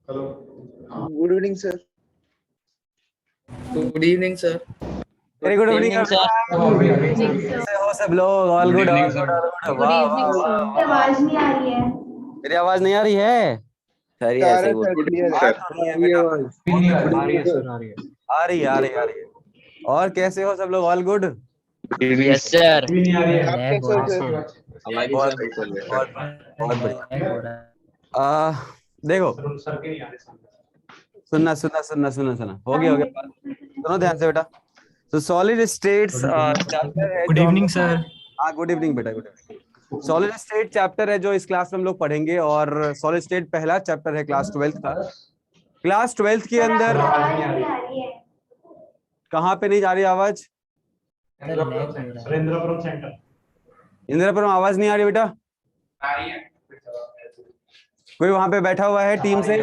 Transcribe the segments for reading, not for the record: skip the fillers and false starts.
Good evening sir. Good evening sir. Very good evening sir. कैसे हो सब लोग? All good, all good, all good. वाह वाह वाह। आवाज नहीं आ रही है। मेरी आवाज नहीं आ रही है? सर ये ऐसे ही बोल। आ रही है बेटा, आ रही है सर, आ रही है। आ रही है, आ रही है, आ रही है। और कैसे हो सब लोग? All good. Yes sir. आप कैसे हो सर? बहुत बहुत बहुत बढ़िया। देखो, सुनना सुनना सुनना सुनना सुनना, हो गया हो गया। सुनो ध्यान से बेटा। तो सॉलिड स्टेट्स चैप्टर है। Good evening sir. हाँ, गुड इवनिंग बेटा, good evening. Solid state chapter है जो इस क्लास में हम लोग पढ़ेंगे, और सॉलिड स्टेट पहला चैप्टर है क्लास 12th का। क्लास 12th के अंदर कहाँ पे नहीं जा रही आवाज? सुरेंद्रपुरम सेंटर। इंदिरापुरम आवाज नहीं आ रही बेटा? कोई वहां पे बैठा हुआ है टीम से?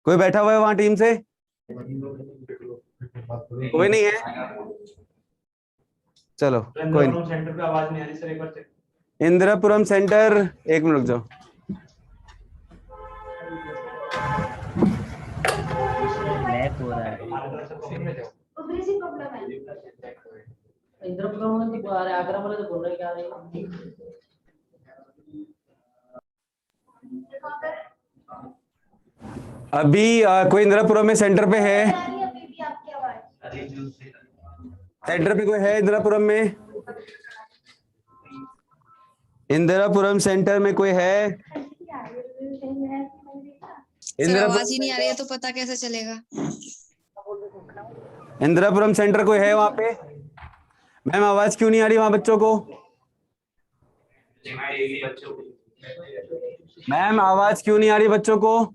कोई बैठा हुआ है वहां टीम से? कोई नहीं है? चलो कोई नहीं। सेंटर पे आवाज नहीं आ रही सर, एक बार चेक। इंदिरापुरम सेंटर, एक मिनट रुक जाओ। लैग हो रहा है। उधर से प्रॉब्लम है। इंद्रपुरम में तो आ रहा है, आगरा वाले तो बोल रहे हैं क्या आ रही है। अभी कोई इंदिरापुरम में सेंटर पे है? अभी भी आपकी आवाज। सेंटर पे कोई है इंदिरापुरम में? इंदिरापुरम सेंटर में कोई है? सर आवाज ही नहीं आ रही है तो पता कैसे चलेगा? इंदिरापुरम सेंटर कोई है वहां पे? मैम आवाज क्यों नहीं आ रही वहां बच्चों को? मैम आवाज क्यों नहीं आ रही बच्चों को?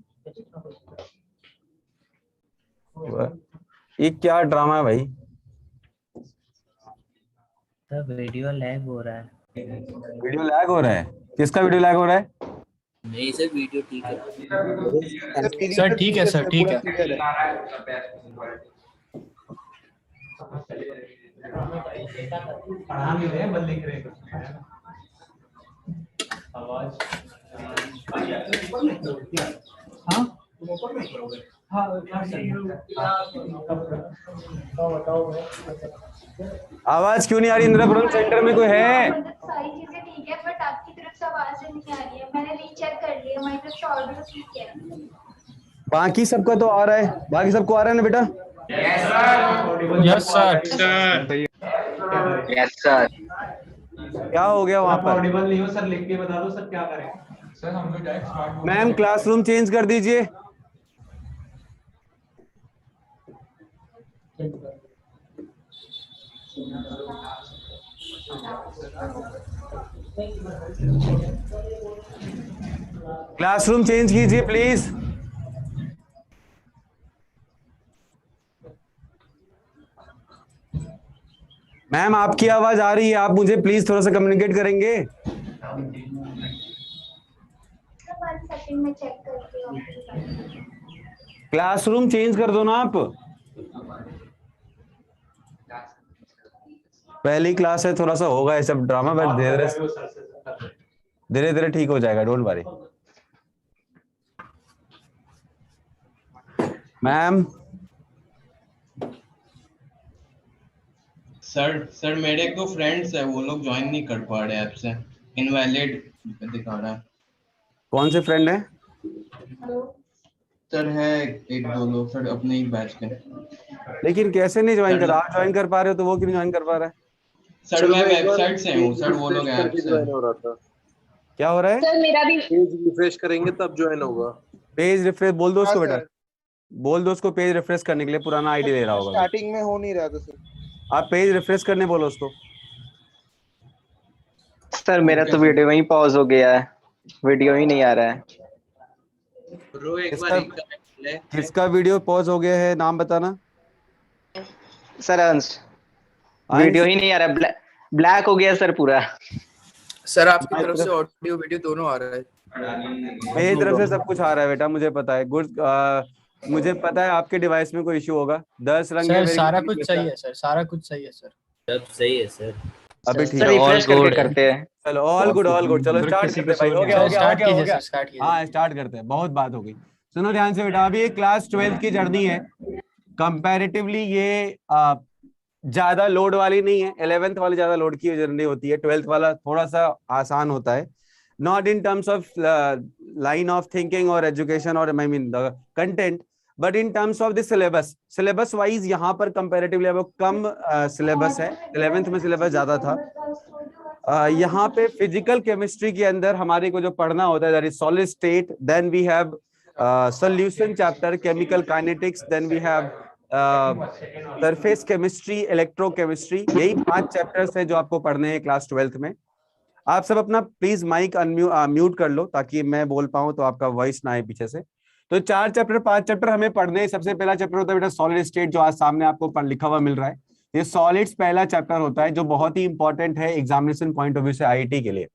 ये क्या ड्रामा है भाई? सर वीडियो लैग हो रहा है। वीडियो लैग हो रहा है? किसका वीडियो लैग हो रहा है? नहीं सर, वीडियो ठीक है। सर ठीक है, सर ठीक है। पढ़ा नहीं रहे, बस लिख रहे आवाज। हाँ आवाज क्यों नहीं आ रही? इंदिरापुरम सेंटर में कोई है? सारी चीजें ठीक है, बट आपकी तरफ से आवाज नहीं आ रही है। मैंने रीचेक कर लिया, हमारी तरफ से ऑडियो ठीक है। बाकी सबका तो आ रहा है, बाकी सबको आ रहा है ना बेटा? Yes sir. Yes sir. क्या हो गया वहां पर? ऑडिबल नहीं हो सर, लिख के बता दो सर, क्या करें? सर हम लोग direct smart. Ma'am classroom change कर दीजिए। क्लासरूम चेंज कीजिए प्लीज। मैम आपकी आवाज आ रही है, आप मुझे प्लीज थोड़ा सा कम्युनिकेट करेंगे? सेकंड में चेक करती हूँ। क्लासरूम चेंज कर दो ना आप। पहली क्लास है, थोड़ा सा होगा ये सब ड्रामा, बट धीरे धीरे ठीक हो जाएगा, डोंट वरी। मैम सर मेरे एक दो फ्रेंड्स है, वो लोग ज्वाइन नहीं कर पा रहे ऐप से, इनवैलिड दिखा रहा है। कौन से फ्रेंड है? सर है एक दो लोग सर अपने ही बैच के। लेकिन कैसे नहीं ज्वाइन कर? आप ज्वाइन कर पा रहे हो तो वो क्यों ज्वाइन कर पा रहा है? सर मैं वेबसाइट से हूँ सर, वो लोग ऐप से। ज्वाइन हो रहा था। क्या हो रहा है? सर मेरा भी पेज रिफ्रेश करेंगे तब ज्वाइन होगा। पेज रिफ्रेश बोल दो उसको हाँ, बेटा, सर। बोल दो उसको पेज रिफ्रेश करने के लिए, पुराना आईडी ले रहा होगा। स्टार्टिंग में हो नहीं रहा था सर। आप पेज रिफ्रेश करने बोलो उसको। सर मेरा तो वीडियो ही पॉज हो गया है, वीडियो ही नहीं आ रहा है। ब्रो एक बार किसका वीडियो पॉज हो गया है? नाम बताना। सर अंश, वीडियो ही नहीं आ रहा, ब्लैक हो गया सर पूरा। सर आपकी तरफ से ऑडियो वीडियो दोनों आ रहा है। मेरी तरफ से सब कुछ आ रहा है बेटा, मुझे पता है। गुड, मुझे पता है आपके डिवाइस में कोई इश्यू होगा। 10 रंग सर है, सारा कुछ सही है सर, सारा कुछ सही है सर। सब सही है सर। अभी ठीक सर है। रिफ्रेश करके करते हैं। चलो ऑल गुड चलो स्टार्ट करते हैं भाई। हो गया स्टार्ट कीजिए हाँ स्टार्ट करते हैं, बहुत बात हो गई। सुनो ध्यान से बेटा, अभी ये क्लास 12th की जर्नी है, कंपैरेटिवली ये ज्यादा लोड वाली नहीं है। 11th वाली ज्यादा लोड की जर्नी होती है, 12th वाला थोड़ा सा आसान होता है, not in terms of line of thinking और एजुकेशन और I mean the content, but in terms of the syllabus. Syllabus wise यहाँ पर कंपैरेटिवली अब कम सिलेबस है, 11th में सिलेबस ज्यादा था। यहाँ पे फिजिकल केमिस्ट्री के अंदर हमारे को जो पढ़ना होता है that is solid state, then we have solution chapter, chemical kinetics, then we have surface chemistry, electrochemistry. यही 5 चैप्टर्स है जो आपको पढ़ने हैं क्लास 12th में। आप सब अपना प्लीज माइक म्यूट कर लो ताकि मैं बोल पाऊं तो आपका वॉइस ना आए पीछे से। तो 4 चैप्टर 5 चैप्टर हमें पढ़ने हैं। सबसे पहला चैप्टर होता है बेटा सॉलिड स्टेट, जो आज सामने आपको लिखा हुआ मिल रहा है। ये सॉलिड्स पहला चैप्टर होता है जो बहुत ही इंपॉर्टेंट है एग्जामिनेशन पॉइंट ऑफ व्यू से आईआईटी के लिए।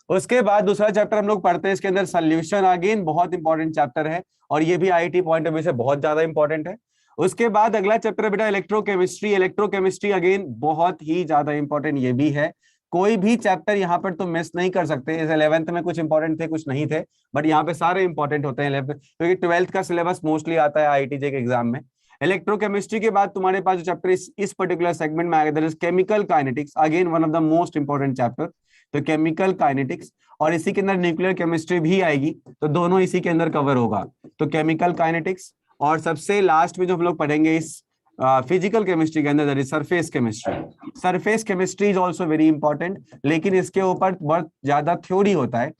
उसके बाद दूसरा चैप्टर हम लोग पढ़ते हैं, इसके अंदर सॉल्यूशन, अगेन बहुत इंपॉर्टेंट चैप्टर है और ये भी आईआईटी पॉइंट ऑफ व्यू से बहुत ज्यादा इंपॉर्टेंट है। उसके बाद अगला चैप्टर है बेटा इलेक्ट्रोकेमिस्ट्री। इलेक्ट्रोकेमिस्ट्री अगेन बहुत ही ज्यादा इंपॉर्टेंट ये भी है, कोई भी चैप्टर यहाँ पर तो मिस नहीं कर सकते। इस 11th में कुछ इंपॉर्टेंट थे कुछ नहीं थे, बट यहाँ पे सारे इंपॉर्टेंट होते हैं क्योंकि 12th का सिलेबस मोस्टली आता है आईआईटी के एग्जाम में। इलेक्ट्रोकेमिस्ट्री के बाद तुम्हारे पास जो चैप्टर इस पर्टिकुलर सेगमेंट में आएगा that is chemical kinetics, again one of the most important chapter. तो केमिकल काइनेटिक्स और इसी के अंदर न्यूक्लियर केमिस्ट्री भी आएगी, तो दोनों इसी के अंदर कवर होगा। तो केमिकल काइनेटिक्स और सबसे लास्ट में जो हम लोग पढ़ेंगे इस फिजिकल केमिस्ट्री के अंदर that is surface chemistry. Surface chemistry is also very important, लेकिन इसके ऊपर बहुत ज्यादा थ्योरी होता है।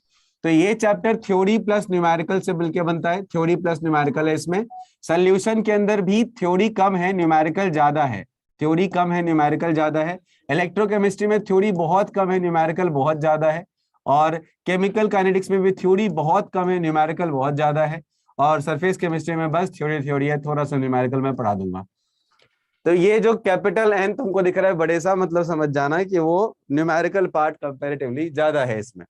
तो ये चैप्टर थ्योरी प्लस न्यूमेरिकल से मिलकर बनता है, थ्योरी प्लस न्यूमेरिकल है इसमें। सॉल्यूशन के अंदर भी थ्योरी कम है न्यूमेरिकल ज्यादा है, थ्योरी कम है न्यूमेरिकल ज्यादा है। इलेक्ट्रोकेमिस्ट्री में थ्योरी बहुत कम है न्यूमेरिकल बहुत ज्यादा है, और केमिकल काइनेटिक्स में भी थ्योरी बहुत कम है न्यूमेरिकल बहुत ज्यादा है, और सरफेस केमिस्ट्री में बस थ्योरी है, थोड़ा सा न्यूमेरिकल में पढ़ा दूंगा। तो ये जो कैपिटल एन तुमको दिख रहा है बड़े सा, मतलब समझ जाना कि वो न्यूमेरिकल पार्ट कंपैरेटिवली ज्यादा है इसमें।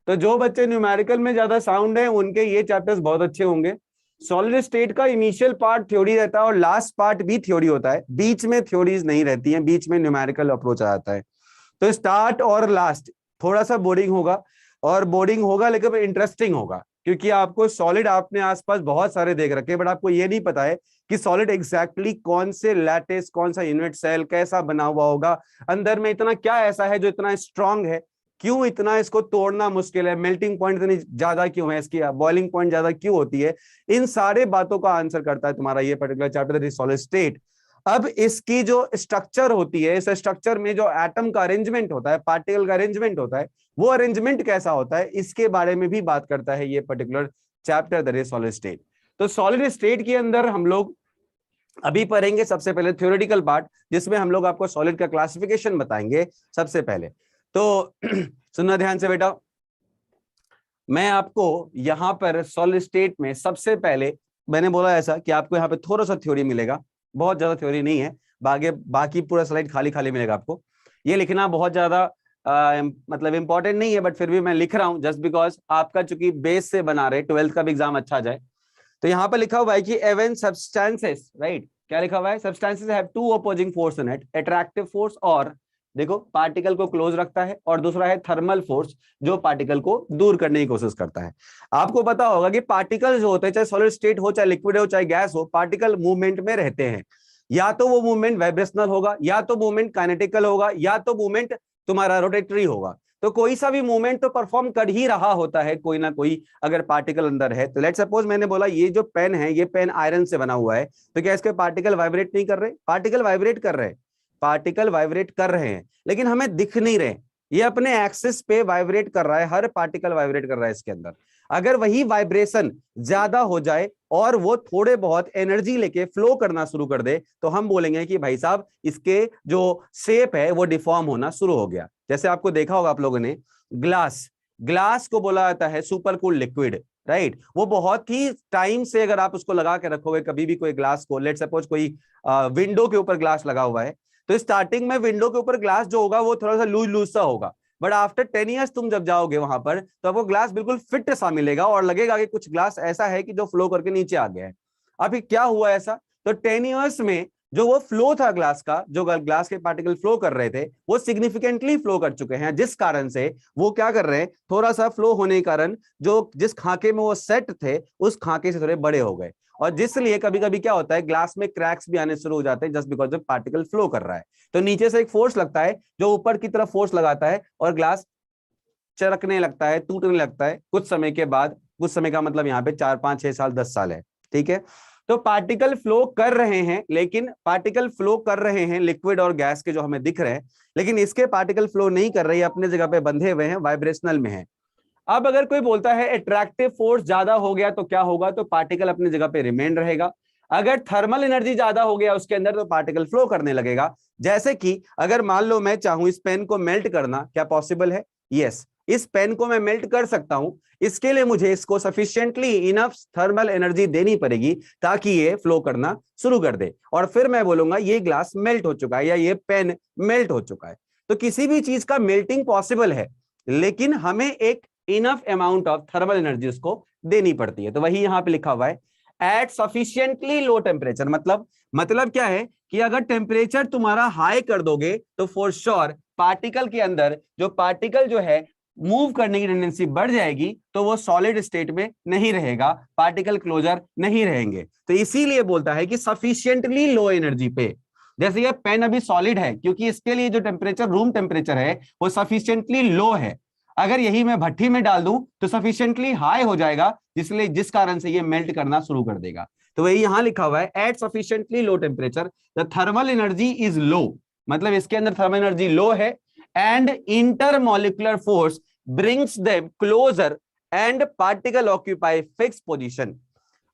तो जो बच्चे न्यूमेरिकल में ज्यादा साउंड है उनके ये चैप्टर्स बहुत अच्छे होंगे। सॉलिड स्टेट का इनिशियल पार्ट थ्योरी रहता है और लास्ट पार्ट भी थ्योरी होता है, बीच में थ्योरीज नहीं रहती हैं, बीच में न्यूमेरिकल अप्रोच आ जाता है। तो स्टार्ट और लास्ट थोड़ा सा बोरिंग होगा लेकिन इंटरेस्टिंग होगा, क्योंकि आपको सॉलिड आपने आसपास बहुत सारे देख रखे हैं, बट आपको ये नहीं पता है कि सॉलिड एग्जैक्टली कौन से लैटिस, कौन सा यूनिट सेल, कैसा बना हुआ होगा, अंदर में इतना क्या ऐसा है जो इतना स्ट्रांग है, क्यों इतना इसको तोड़ना मुश्किल है, मेल्टिंग पॉइंट इतनी ज्यादा क्यों है, इसकी बॉइलिंग पॉइंट ज्यादा क्यों होती है। इन सारे बातों का आंसर करता है तुम्हारा ये particular chapter that is solid state. अब इसकी जो स्ट्रक्चर होती है, इस स्ट्रक्चर में जो एटम का अरेंजमेंट होता है, पार्टिकल का अरेंजमेंट होता है, वो अरेंजमेंट कैसा होता है, इसके बारे में भी बात करता है ये particular chapter that is solid state. तो सॉलिड स्टेट के अंदर हम लोग अभी पढ़ेंगे सबसे पहले थ्योरेटिकल पार्ट, जिसमें हम लोग आपको सॉलिड का क्लासिफिकेशन बताएंगे सबसे पहले। तो सुनना ध्यान से बेटा, मैं आपको यहाँ पर सॉलिड स्टेट में सबसे पहले मैंने बोला ऐसा कि आपको यहाँ पे थोड़ा सा थ्योरी मिलेगा, बहुत ज्यादा थ्योरी नहीं है, बाकी पूरा स्लाइड खाली खाली मिलेगा आपको। ये लिखना बहुत ज्यादा मतलब इंपॉर्टेंट नहीं है, बट फिर भी मैं लिख रहा हूं जस्ट बिकॉज आपका चूंकि बेस से बना रहे 12th का भी एग्जाम अच्छा जाए। तो यहाँ पर लिखा हुआ है कि एवन सब्सटेंसेस, राइट, क्या लिखा हुआ है, substances have to opposing force in it, attractive force और देखो पार्टिकल को क्लोज रखता है, और दूसरा है थर्मल फोर्स जो पार्टिकल को दूर करने की कोशिश करता है। आपको पता होगा कि पार्टिकल जो होते हैं, चाहे सॉलिड स्टेट हो, चाहे लिक्विड हो, चाहे गैस हो, पार्टिकल मूवमेंट में रहते हैं। या तो वो मूवमेंट वाइब्रेशनल होगा, या तो मूवमेंट काइनेटिकल होगा, या तो मूवमेंट तुम्हारा रोटेटरी होगा। तो कोई सा भी मूवमेंट तो परफॉर्म कर ही रहा होता है कोई ना कोई, अगर पार्टिकल अंदर है। तो लेट्स सपोज मैंने बोला ये जो पेन है, ये पेन आयरन से बना हुआ है, तो क्या इसके पार्टिकल वाइब्रेट नहीं कर रहे? पार्टिकल वाइब्रेट कर रहे हैं, पार्टिकल वाइब्रेट कर रहे हैं, लेकिन हमें दिख नहीं रहे। ये अपने एक्सिस पे वाइब्रेट कर रहा है, हर पार्टिकल वाइब्रेट कर रहा है इसके अंदर। अगर वही वाइब्रेशन ज्यादा हो जाए और वो थोड़े बहुत एनर्जी लेके फ्लो करना शुरू कर दे, तो हम बोलेंगे कि भाई साहब इसके जो शेप है वो डिफॉर्म होना शुरू हो गया। जैसे आपको देखा होगा आप लोगों ने ग्लास को बोला जाता है सुपर कूल लिक्विड, राइट। वो बहुत ही टाइम से अगर आप उसको लगा के रखोगे कभी भी कोई ग्लास को, लेट्स सपोज कोई विंडो के ऊपर ग्लास लगा हुआ है, तो स्टार्टिंग में विंडो के ऊपर ग्लास जो होगा वो थोड़ा सा लूज सा होगा, बट आफ्टर 10 ईयर्स तुम जब जाओगे वहां पर तो आपको ग्लास बिल्कुल फिट सा मिलेगा और लगेगा कि कुछ ग्लास ऐसा है कि जो फ्लो करके नीचे आ गया है। अभी क्या हुआ ऐसा, तो 10 ईयर्स में जो वो फ्लो था ग्लास का, जो ग्लास के पार्टिकल फ्लो कर रहे थे, वो सिग्निफिकेंटली फ्लो कर चुके हैं, जिस कारण से वो क्या कर रहे हैं, थोड़ा सा फ्लो होने के कारण जो जिस खाके में वो सेट थे उस खाके से थोड़े बड़े हो गए, और जिसलिए कभी कभी क्या होता है, ग्लास में क्रैक्स भी आने शुरू हो जाते हैं just because of particle flow कर रहा है। तो नीचे से एक फोर्स लगता है जो ऊपर की तरफ फोर्स लगाता है और ग्लास चरकने लगता है, टूटने लगता है कुछ समय के बाद। कुछ समय का मतलब यहाँ पे 4, 5, 6 साल, 10 साल है, ठीक है। तो पार्टिकल फ्लो कर रहे हैं, लेकिन पार्टिकल फ्लो कर रहे हैं लिक्विड और गैस के जो हमें दिख रहे हैं, लेकिन इसके पार्टिकल फ्लो नहीं कर रहे हैं, अपने जगह पे बंधे हुए हैं, वाइब्रेशनल में है। अब अगर कोई बोलता है अट्रैक्टिव फोर्स ज्यादा हो गया तो क्या होगा, तो पार्टिकल अपनी जगह पे रिमेन रहेगा। अगर थर्मल एनर्जी ज्यादा हो गया उसके अंदर तो पार्टिकल फ्लो करने लगेगा। जैसे कि अगर मान लो मैं चाहूं इस पेन को मेल्ट करना, क्या पॉसिबल है? यस, इस पेन को मैं मेल्ट कर सकता हूं। इसके लिए मुझे इसको सफिशिएंटली इनफ थर्मल एनर्जी देनी पड़ेगी ताकि ये फ्लो करना शुरू कर दे, और फिर मैं बोलूंगा ये ग्लास मेल्ट हो चुका है या ये पेन मेल्ट हो चुका है। तो किसी भी चीज का मेल्टिंग पॉसिबल है, लेकिन हमें एक enough amount of thermal energy उसको देनी पड़ती है। तो वही यहां पे लिखा हुआ है एट सफिशिएंटली लो टेम्परेचर। मतलब क्या है कि अगर टेम्परेचर तुम्हारा हाई कर दोगे तो फॉर श्योर पार्टिकल के अंदर जो पार्टिकल जो है मूव करने की टेंडेंसी बढ़ जाएगी, तो वो सॉलिड स्टेट में नहीं रहेगा, पार्टिकल क्लोजर नहीं रहेंगे। तो इसीलिए बोलता है कि सफिशिएंटली लो एनर्जी पे, जैसे ये पेन अभी सॉलिड है क्योंकि इसके लिए जो टेम्परेचर रूम टेम्परेचर है वो सफिशिएंटली लो है। अगर यही मैं भट्टी में डाल दूं तो सफिशिएंटली हाई हो जाएगा, जिस कारण से ये मेल्ट करना शुरू कर देगा। तो वही यहां लिखा हुआ है at sufficiently low temperature the thermal energy is low, मतलब इसके अंदर थर्मल एनर्जी लो है, and intermolecular force brings them closer and particle occupy fix position.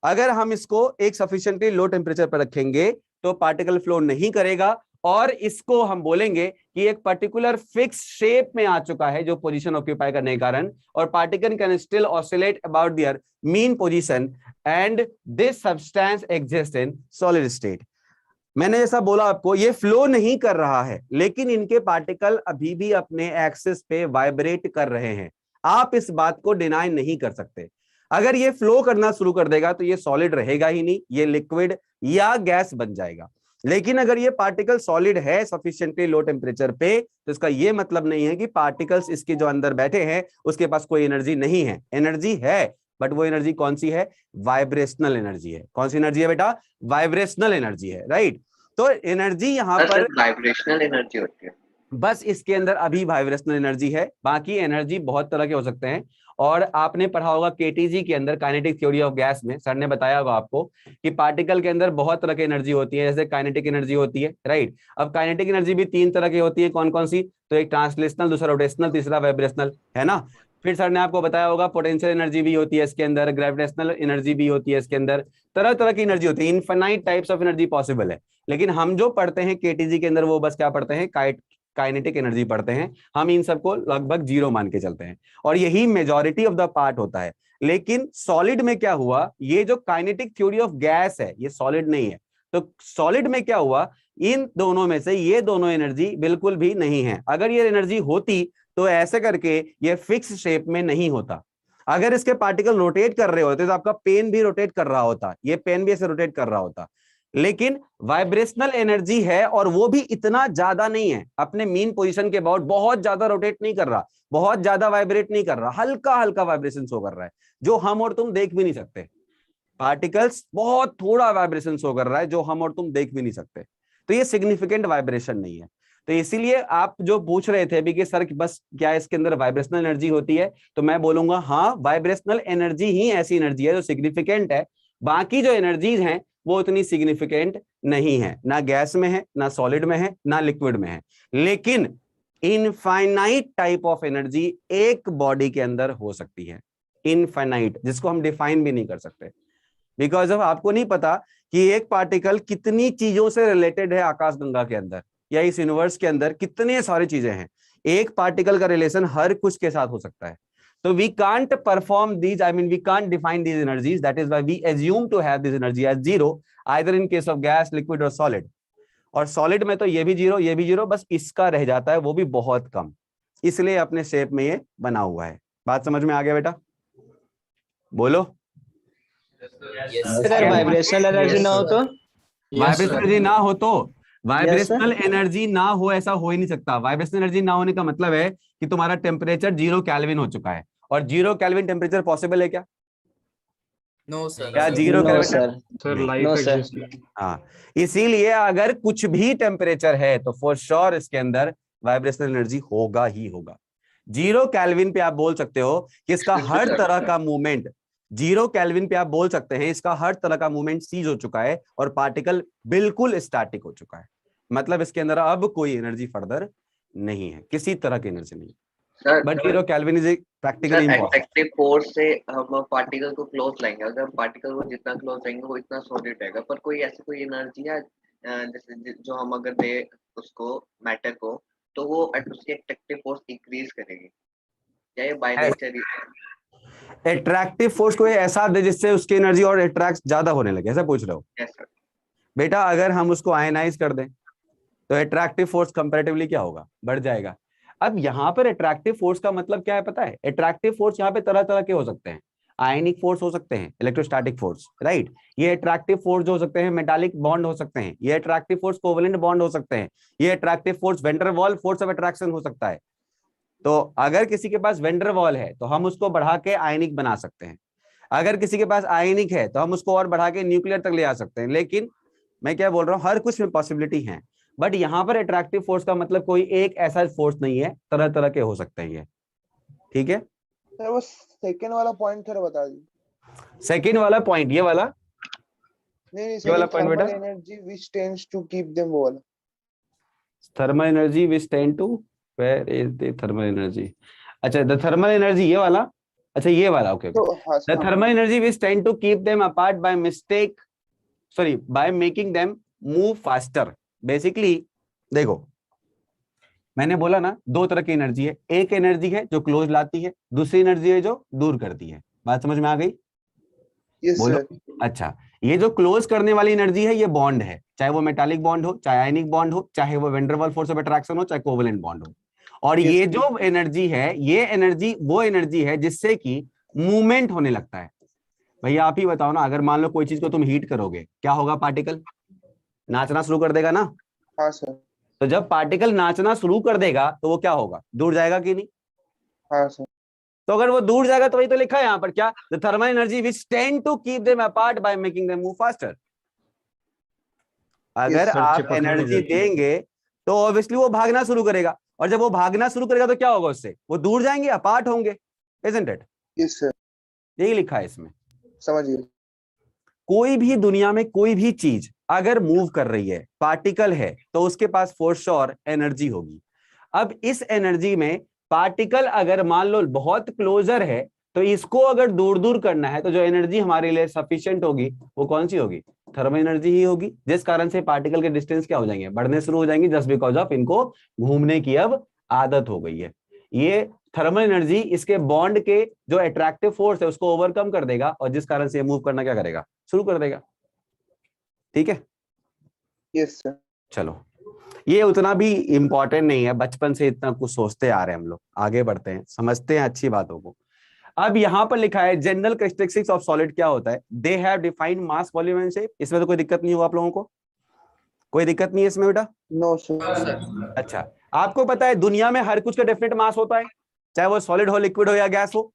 अगर हम इसको एक सफिशिएंटली लो टेम्परेचर पर रखेंगे तो पार्टिकल फ्लो नहीं करेगा, और इसको हम बोलेंगे कि एक पर्टिकुलर फिक्स शेप में आ चुका है जो पोजीशन ऑक्यूपाई करने के कारण, और particle can still oscillate about their mean position and this substance exist in solid state. मैंने जैसा बोला आपको, ये फ्लो नहीं कर रहा है, लेकिन इनके पार्टिकल अभी भी अपने एक्सिस पे वाइब्रेट कर रहे हैं। आप इस बात को डिनाई नहीं कर सकते। अगर ये फ्लो करना शुरू कर देगा तो ये सॉलिड रहेगा ही नहीं, ये लिक्विड या गैस बन जाएगा। लेकिन अगर ये पार्टिकल सॉलिड है सफिशिएंटली लो टेम्परेचर पे, तो इसका ये मतलब नहीं है कि पार्टिकल्स इसके जो अंदर बैठे हैं उसके पास कोई एनर्जी नहीं है। एनर्जी है, बट वो एनर्जी कौन सी है? वाइब्रेशनल एनर्जी है। कौन सी एनर्जी है बेटा? वाइब्रेशनल एनर्जी है, राइट। तो एनर्जी यहाँ पर वाइब्रेशनल एनर्जी होती है, बस इसके अंदर अभी वाइब्रेशनल एनर्जी है। बाकी एनर्जी बहुत तरह के हो सकते हैं, और आपने पढ़ा होगा केटीजी के अंदर काइनेटिक थ्योरी ऑफ गैस में, सर ने बताया होगा आपको कि पार्टिकल के अंदर बहुत तरह की एनर्जी होती है। जैसे काइनेटिक एनर्जी होती है, राइट। अब काइनेटिक एनर्जी भी 3 तरह की होती है, कौन कौन सी? तो एक ट्रांसलेशनल, दूसरा रोटेशनल, तीसरा वाइब्रेशनल, है ना। फिर सर ने आपको बताया होगा पोटेंशियल एनर्जी भी होती है इसके अंदर, ग्रेविटेशनल एनर्जी भी होती है इसके अंदर, तरह तरह की एनर्जी होती है। Infinite types of energy possible है, लेकिन हम जो पढ़ते हैं केटीजी के अंदर वो बस क्या पढ़ते हैं? काइनेटिक एनर्जी पढ़ते हैं। हम इन सबको लगभग 0 मान के चलते हैं, और यही मेजॉरिटी ऑफ द पार्ट होता है। लेकिन सॉलिड में क्या हुआ, ये जो काइनेटिक थ्योरी ऑफ गैस है ये सॉलिड नहीं है। तो सॉलिड में क्या हुआ, इन दोनों में से ये दोनों एनर्जी बिल्कुल भी नहीं है। अगर ये एनर्जी होती तो ऐसे करके ये फिक्स शेप में नहीं होता। अगर इसके पार्टिकल रोटेट कर रहे होते तो आपका पेन भी रोटेट कर रहा होता, ये पेन भी ऐसे रोटेट कर रहा होता। लेकिन वाइब्रेशनल एनर्जी है, और वो भी इतना ज्यादा नहीं है, अपने मीन पोजीशन के अबाउट बहुत ज्यादा रोटेट नहीं कर रहा, बहुत ज्यादा वाइब्रेट नहीं कर रहा, हल्का हल्का वाइब्रेशन शो कर रहा है जो हम और तुम देख भी नहीं सकते। पार्टिकल्स बहुत थोड़ा वाइब्रेशन शो कर रहा है जो हम और तुम देख भी नहीं सकते। तो ये सिग्निफिकेंट वाइब्रेशन नहीं है। तो इसीलिए आप जो पूछ रहे थे अभी कि सर बस क्या इसके अंदर वाइब्रेशनल एनर्जी होती है, तो मैं बोलूंगा हाँ, वाइब्रेशनल एनर्जी ही ऐसी एनर्जी है जो सिग्निफिकेंट है। बाकी जो एनर्जीज हैं वो उतनी सिग्निफिकेंट नहीं है, ना गैस में है, ना सॉलिड में है, ना लिक्विड में है। लेकिन इनफाइनाइट टाइप ऑफ एनर्जी एक बॉडी के अंदर हो सकती है, इनफाइनाइट, जिसको हम डिफाइन भी नहीं कर सकते, बिकॉज ऑफ आपको नहीं पता कि एक पार्टिकल कितनी चीजों से रिलेटेड है। आकाशगंगा के अंदर या इस यूनिवर्स के अंदर कितने सारी चीजें हैं, एक पार्टिकल का रिलेशन हर कुछ के साथ हो सकता है। So we can't perform these, I mean we can't define these energies, that is why we assume to have this energy as 0 either in case of gas, liquid or solid। और solid में तो ये भी 0, ये भी 0, बस इसका रह जाता है, वो भी बहुत कम, इसलिए अपने शेप में ये बना हुआ है। बात समझ में आ गया बेटा? बोलो। अगर वाइब्रेशनल एनर्जी ना हो तो? वाइब्रेशनल एनर्जी ना हो तो वाइब्रेशनल एनर्जी ना हो ऐसा हो ही नहीं सकता। वाइब्रेशनल एनर्जी ना होने का मतलब है कि तुम्हारा टेम्परेचर 0 केल्विन हो चुका है, और 0 केल्विन टेम्परेचर पॉसिबल है क्या? No sir. क्या 0 no kelvin? Sir, sir no life sir. Exist. हाँ, इसीलिए अगर कुछ भी टेम्परेचर है तो फॉर श्योर इसके अंदर वाइब्रेशनल एनर्जी होगा ही होगा। 0 केल्विन पे आप बोल सकते हो कि इसका हर तरह का मूवमेंट, 0 केल्विन पे आप बोल सकते हैं इसका हर तरह का मूवमेंट सीज हो चुका है और पार्टिकल बिल्कुल स्टैटिक हो चुका है। मतलब इसके अंदर अब कोई एनर्जी फर्दर नहीं है, किसी तरह की एनर्जी नहीं। But 0 kelvin is practically impossible. Attractive force से हम पार्टिकल को क्लोज लाएंगे, अगर पार्टिकल को जितना क्लोज लाएंगे वो इतना सॉलिड रहेगा। पर कोई ऐसी कोई एनर्जी है जैसे जो हम अगर दे उसको मैटर को, तो वो उसकी अट्रैक्टिव फोर्स इंक्रीज करेगी, या ये by nature he? Attractive force को ऐसा दे जिससे उसकी एनर्जी और अट्रैक्ट ज्यादा होने लगे, ऐसा पूछ रहे हो? Yes sir. बेटा अगर हम उसको आयनाइज कर दें तो अट्रैक्टिव फोर्स कंपैरेटिवली क्या होगा? बढ़ जाएगा। अब यहां पर अट्रैक्टिव फोर्स का मतलब क्या है पता है? अट्रैक्टिव फोर्स यहाँ पे तरह तरह के हो सकते हैं। आयनिक फोर्स हो सकते हैं, इलेक्ट्रोस्टैटिक फोर्स, राइट। ये अट्रैक्टिव फोर्स जो हो सकते हैं मेटालिक बॉन्ड हो सकते हैं, ये अट्रैक्टिव फोर्स कोवेलेंट बॉन्ड हो सकते हैं, ये अट्रैक्टिव फोर्स वैन डर वाल फोर्स ऑफ अट्रैक्शन हो सकता है। तो अगर किसी के पास वैन डर वाल है तो हम उसको बढ़ा के आयनिक बना सकते हैं, अगर किसी के पास आयनिक है तो हम उसको और बढ़ा के न्यूक्लियर तक ले आ सकते हैं। लेकिन मैं क्या बोल रहा हूँ, हर कुछ में पॉसिबिलिटी है। बट यहां पर अट्रैक्टिव फोर्स का मतलब कोई एक ऐसा फोर्स नहीं है, तरह तरह के हो सकते हैं ये, ठीक है। सर वो सेकंड वाला पॉइंट थोड़ा बता दीजिए। सेकंड वाला पॉइंट ये वाला, नहीं ये वाला पॉइंट बेटा, energy which tends to keep them वो वाला। Thermal energy which tend to, where is the thermal energy? अच्छा, द थर्मल एनर्जी ये वाला, अच्छा ये वाला, okay. The thermal energy which tend to keep them apart by mistake, sorry by making them move faster. Basically देखो, मैंने बोला ना दो तरह की एनर्जी है, एक एनर्जी है जो क्लोज लाती है, दूसरी एनर्जी है जो दूर करती है। बात समझ में आ गई? यस बोलो। सर। अच्छा, ये जो क्लोज करने वाली एनर्जी है ये बॉन्ड है, चाहे वो मेटालिक बॉन्ड हो, चाहे आयनिक बॉन्ड हो, चाहे वो वैन डर वाल फोर्स ऑफ अट्रैक्शन हो, चाहे कोवेलेंट बॉन्ड हो। और ये जो एनर्जी है, ये एनर्जी वो एनर्जी है जिससे कि मूवमेंट होने लगता है। भैया आप ही बताओ ना, अगर मान लो कोई चीज को तुम हीट करोगे, क्या होगा? पार्टिकल नाचना शुरू कर देगा ना। हाँ सर। तो जब पार्टिकल नाचना शुरू कर देगा तो वो क्या होगा? दूर जाएगा कि नहीं? हाँ सर। तो अगर वो दूर जाएगा तो वही तो लिखा है यहाँ पर, क्या? The thermal energy which tend to keep them apart by making them move faster. अगर आप एनर्जी देंगे तो ऑब्वियसली वो भागना शुरू करेगा, और जब वो भागना शुरू करेगा तो क्या होगा उससे? वो दूर जाएंगे, अपार्ट होंगे, इजंट इट? Yes sir. यही लिखा है इसमें, समझिए। कोई भी दुनिया में कोई भी चीज अगर मूव कर रही है, पार्टिकल है, तो उसके पास फॉर श्योर एनर्जी होगी। अब इस एनर्जी में पार्टिकल अगर मान लो बहुत क्लोजर है, तो इसको अगर दूर दूर करना है तो जो एनर्जी हमारे लिए सफिशिएंट होगी वो कौन सी होगी? थर्मल एनर्जी ही होगी, जिस कारण से पार्टिकल के डिस्टेंस क्या हो जाएंगे? बढ़ने शुरू हो जाएंगे, जस्ट बिकॉज ऑफ इनको घूमने की अब आदत हो गई है। ये थर्मल एनर्जी इसके बॉन्ड के जो अट्रैक्टिव फोर्स है उसको ओवरकम कर देगा, और जिस कारण से मूव करना क्या करेगा? शुरू कर देगा। ठीक है? Yes sir. चलो, ये उतना भी इंपॉर्टेंट नहीं है, बचपन से इतना कुछ सोचते आ रहे हैं हम लोग, आगे बढ़ते हैं, समझते हैं अच्छी बातों को। अब यहां पर लिखा है जनरल कैरेक्टरिस्टिक्स ऑफ सॉलिड क्या होता है? They have defined mass, volume and shape. इसमें तो कोई दिक्कत नहीं होगा आप लोगों को? कोई दिक्कत नहीं है इसमें बेटा? No sir. अच्छा, आपको पता है दुनिया में हर कुछ का डेफिनेट मास होता है, चाहे वो सॉलिड हो, लिक्विड हो या गैस हो,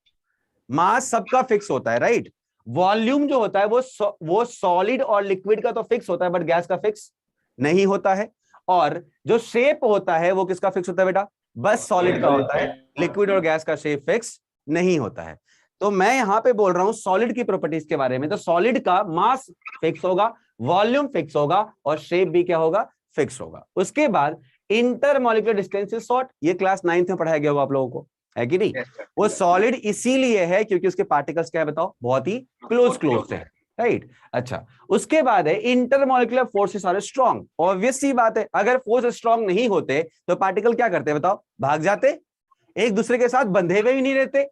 मास सबका फिक्स होता है, राइट। वॉल्यूम जो होता है वो सॉलिड और लिक्विड का तो फिक्स होता है, बट गैस का फिक्स नहीं होता है। और जो शेप होता है वो किसका फिक्स होता है बेटा? बस सॉलिड का होता है, लिक्विड और गैस का शेप फिक्स नहीं होता है। तो मैं यहां पे बोल रहा हूं सॉलिड की प्रॉपर्टीज के बारे में, तो सॉलिड का मास फिक्स होगा, वॉल्यूम फिक्स होगा, और शेप भी क्या होगा? फिक्स होगा। उसके बाद इंटरमॉलिक्यूलर डिस्टेंस इज शॉर्ट, ये क्लास 9th में पढ़ाया गया होगा आप लोगों को, है कि नहीं? वो सॉलिड इसीलिए है क्योंकि उसके पार्टिकल्स क्या है बताओ? बहुत ही क्लोज है, राइट। अच्छा, उसके बाद है intermolecular forces are strong. Obvious सी बात है, अगर फोर्स स्ट्रांग नहीं होते तो पार्टिकल क्या करते बताओ? भाग जाते, एक दूसरे के साथ बंधे हुए भी नहीं रहते,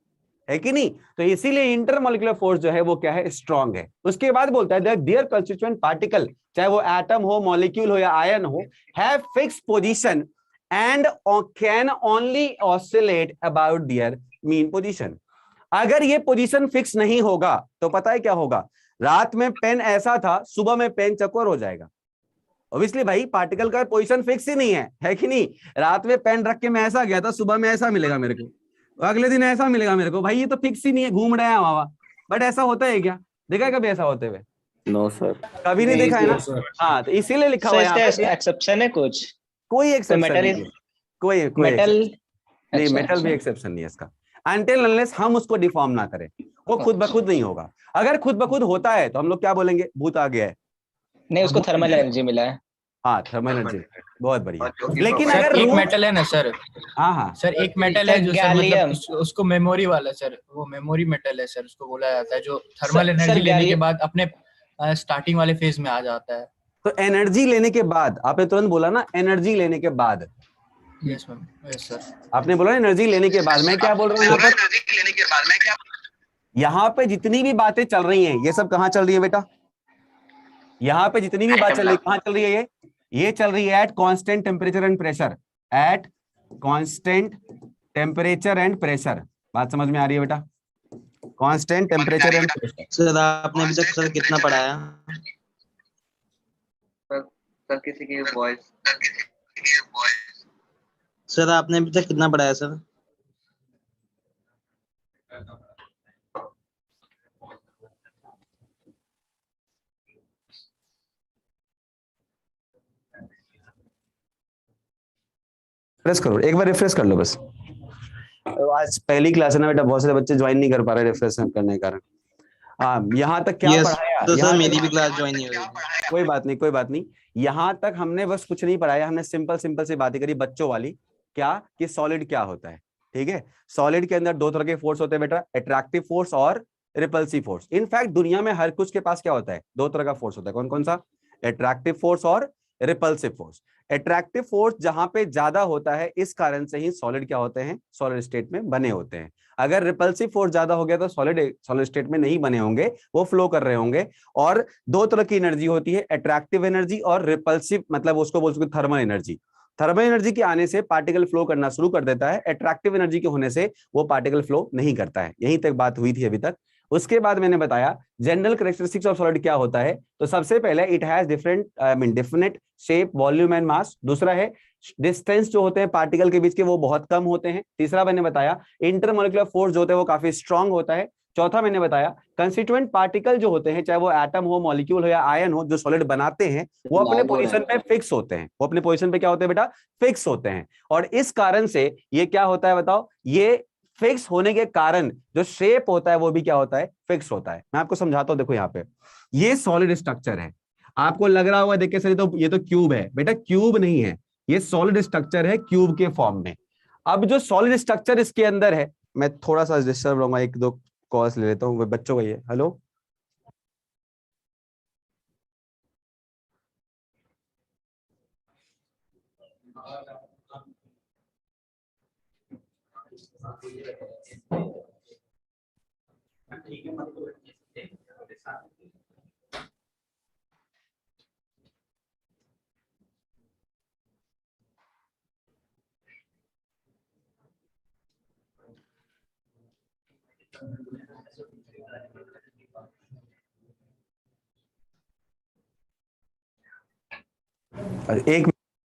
है कि नहीं? तो इसीलिए इंटरमॉलिक्यूलर फोर्स जो है वो क्या है? स्ट्रांग है। उसके बाद बोलता है देयर कंस्टिट्यूएंट पार्टिकल, चाहे वो एटम हो, मॉलिक्यूल हो या आयन हो, have fixed position and can only oscillate about their mean position. अगर ये पोजीशन फिक्स नहीं होगा तो पता है क्या होगा? रात में पेन ऐसा था, सुबह में पेन चकोर हो जाएगा, ऑब्वियसली भाई पार्टिकल का पोजीशन फिक्स ही नहीं है कि नहीं? रात में पेन रख के मैं ऐसा गया था, सुबह में ऐसा मिलेगा मेरे को, अगले दिन ऐसा मिलेगा मेरे को, भाई ये तो फिक्स ही नहीं है, घूम रहा है हवा। बट ऐसा होता है क्या? देखा है कभी ऐसा होते हुए? नो सर, कभी नहीं देखा है ना? हाँ, तो इसीलिए लिखा हुआ है एक्सेप्शन है कुछ, कोई एक्सेप्शन मेटल नहीं है, कोई मेटल नहीं, मेटल भी एक्सेप्शन नहीं है इसका, अनटिल अनलेस हम उसको डिफॉर्म ना करें, वो खुद ब खुद नहीं होगा। अगर खुद ब खुद होता है तो हम लोग क्या बोलेंगे? भूत आ गया है। नहीं, उसको थर्मल एनर्जी मिला है। हाँ, थर्मल एनर्जी, बहुत बढ़िया। लेकिन सर अगर एक रूम, मेटल है ना सर, हाँ हाँ सर एक मेटल है जो सर गैलियम। मतलब उसको मेमोरी वाला सर, वो मेमोरी मेटल है सर, उसको बोला जाता है जो थर्मल सर एनर्जी लेने के गैलियम बाद अपने स्टार्टिंग वाले फेज में आ जाता है। तो एनर्जी लेने के बाद, आपने तुरंत बोला ना एनर्जी लेने के बाद, यस मैम, यस सर, आपने बोला एनर्जी लेने के बाद, मैं क्या बोल रहा हूँ यहाँ पर? यहाँ पे जितनी भी बातें चल रही हैं ये सब कहाँ चल रही है बेटा? यहाँ पे जितनी भी बात चल रही है कहाँ चल रही है? ये चल रही है at constant temperature and pressure, at constant temperature and pressure. बात समझ में आ रही है बेटा? Constant temperature and pressure. Sir आपने अभी तक सर कितना पढ़ाया? सर किसी की वॉइस, सर आपने अभी तक कितना पढ़ाया सर? रिफ्रेश करो, एक बार रिफ्रेश कर लो बस। आज पहली क्लास है ना बेटा, बहुत सारे बच्चे ज्वाइन नहीं कर पा रहे रिफ्रेश करने के कारण। हाँ, यहाँ तक क्या पढ़ाया? तो यहाँ सर मेरी भी क्लास ज्वाइन नहीं हो रही। कोई बात नहीं, कोई बात नहीं। यहाँ तक हमने बस कुछ नहीं पढ़ाया, हमने सिंपल सिंपल सी बातें करी बच्चों वाली। क्या कि सॉलिड क्या होता है, ठीक है? सॉलिड के अंदर दो तरह के फोर्स होते हैं बेटा, अट्रैक्टिव फोर्स और रिपल्सिव फोर्स। इनफैक्ट दुनिया में हर कुछ के पास क्या होता है? दो तरह का फोर्स होता है। कौन कौन सा? अट्रैक्टिव फोर्स और रिपल्सिव फोर्स। अट्रैक्टिव फोर्स जहां पे ज्यादा होता है, इस कारण से ही सॉलिड क्या होते हैं? सॉलिड स्टेट में बने होते हैं। अगर रिपल्सिव फोर्स ज्यादा हो गया तो सॉलिड स्टेट में नहीं बने होंगे, वो फ्लो कर रहे होंगे। और दो तरह की एनर्जी होती है, अट्रैक्टिव एनर्जी और रिपल्सिव, मतलब उसको बोल सकते थर्मल एनर्जी। थर्मल एनर्जी के आने से पार्टिकल फ्लो करना शुरू कर देता है, अट्रैक्टिव एनर्जी के होने से वो पार्टिकल फ्लो नहीं करता है। यहीं तक बात हुई थी अभी तक। उसके बाद मैंने बताया जनरल कैरेक्टरिस्टिक्स ऑफ सॉलिड क्या होता है। तो सबसे पहले it has definite shape, volume and mass. दूसरा है डिस्टेंस जो होते हैं पार्टिकल के बीच के वो बहुत कम होते हैं। तीसरा मैंने बताया इंटरमोलिकुलर फोर्स जो होता है वो काफी स्ट्रांग होता है। चौथा मैंने बताया कंस्टिट्यूएंट पार्टिकल जो होते हैं, चाहे वो एटम हो, मॉलिक्यूल हो या आयन हो, जो सॉलिड बनाते हैं वो अपने पोजीशन पे फिक्स होते हैं। वो अपने पोजीशन पे क्या होते हैं बेटा? फिक्स होते हैं। और इस कारण से ये क्या होता है बताओ? ये फिक्स होने के कारण जो शेप होता है वो भी क्या होता है? फिक्स होता है। मैं आपको समझाता हूं, देखो यहाँ पे ये सॉलिड स्ट्रक्चर है। आपको लग रहा होगा देख के सर तो ये तो क्यूब है, बेटा क्यूब नहीं है, ये सॉलिड स्ट्रक्चर है क्यूब के फॉर्म में। अब जो सॉलिड स्ट्रक्चर इसके अंदर है, मैं थोड़ा सा डिस्टर्ब रहूंगा, एक दो कॉल्स ले लेता हूँ बच्चों को। ये हेलो,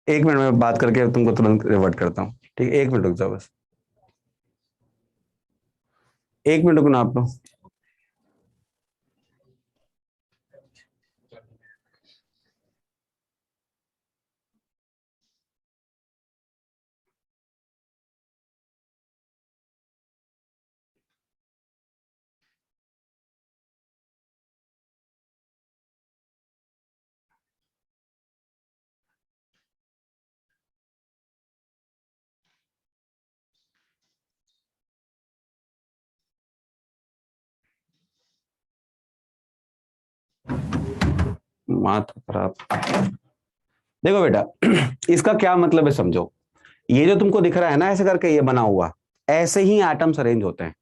एक मिनट में बात करके तुमको तुरंत रिवर्ट करता हूँ, ठीक है? एक मिनट रुक जाओ बस, एक मिनट रुकना आप लोग। माथा खराब। देखो बेटा, इसका क्या मतलब है समझो। ये जो तुमको दिख रहा है ना ऐसे करके ये बना हुआ, ऐसे ही एटम्स अरेंज होते हैं,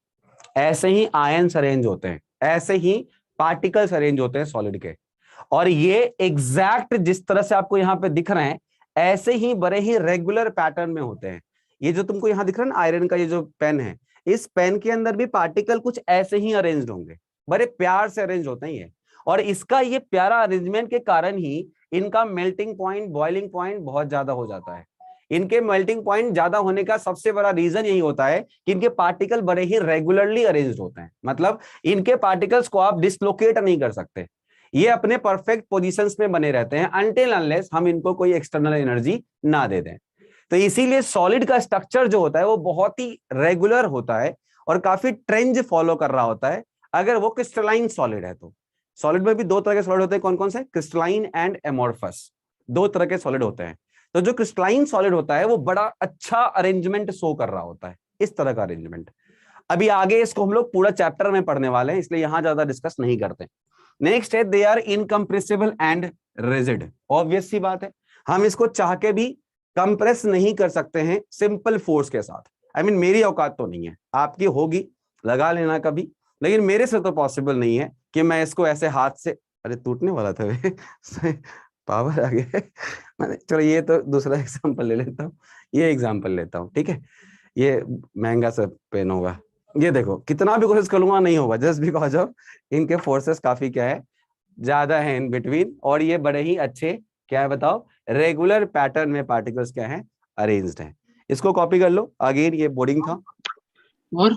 ऐसे ही आयन्स अरेंज होते हैं, ऐसे ही पार्टिकल्स अरेंज होते हैं सॉलिड के। और ये एग्जैक्ट जिस तरह से आपको यहाँ पे दिख रहे हैं, ऐसे ही बड़े ही रेगुलर पैटर्न में होते हैं। ये जो तुमको यहाँ दिख रहा है ना आयरन का ये जो पेन है, इस पेन के अंदर भी पार्टिकल कुछ ऐसे ही अरेंज होंगे, बड़े प्यार से अरेंज होते हैं ये। और इसका ये प्यारा अरेंजमेंट के कारण ही इनका मेल्टिंग पॉइंट, बॉइलिंग पॉइंट बहुत ज्यादा हो जाता है। इनके मेल्टिंग पॉइंट ज्यादा होने का सबसे बड़ा रीजन यही होता है कि इनके पार्टिकल बड़े ही रेगुलरली अरेंज्ड होते हैं, मतलब इनके पार्टिकल्स को आप डिसलोकेट नहीं कर सकते, ये अपने परफेक्ट पोजीशंस में बने रहते हैं अनटिल अनलेस हम इनको कोई एक्सटर्नल एनर्जी ना दे दें। तो इसीलिए सॉलिड का स्ट्रक्चर जो होता है वो बहुत ही रेगुलर होता है और काफी ट्रेंड फॉलो कर रहा होता है अगर वो क्रिस्टलाइन सॉलिड है तो। सॉलिड में भी दो तरह के सॉलिड होते हैं, कौन कौन से? क्रिस्टलाइन एंड एमोर्फस, दो तरह के सॉलिड होते हैं। तो जो क्रिस्टलाइन सॉलिड होता है वो बड़ा अच्छा अरेंजमेंट शो कर रहा होता है, इस तरह का अरेंजमेंट। अभी आगे इसको हम लोग पूरा चैप्टर में पढ़ने वाले हैं, इसलिए यहां ज्यादा डिस्कस नहीं करते। नेक्स्ट है they are incompressible and rigid. Obvious सी बात है, हम इसको चाह के भी कंप्रेस नहीं कर सकते हैं सिंपल फोर्स के साथ। आई मीन मेरी औकात तो नहीं है, आपकी होगी, लगा लेना कभी, लेकिन मेरे से तो पॉसिबल नहीं है कि मैं इसको ऐसे हाथ से, अरे टूटने वाला था वे पावर आ गया मैंने। चलो ये तो दूसरा एग्जांपल ले लेता हूँ, ये एग्जांपल लेता हूँ, ठीक है। ये महंगा सा पेन होगा, ये देखो कितना भी कोशिश करूंगा नहीं होगा, जस्ट बिकॉज ऑफ इनके फोर्सेस काफी क्या है, ज्यादा है इन बिटवीन, और ये बड़े ही अच्छे क्या है बताओ, रेगुलर पैटर्न में पार्टिकल्स क्या है, अरेंज्ड हैं। इसको कॉपी कर लो, अगेन ये बोर्डिंग था। और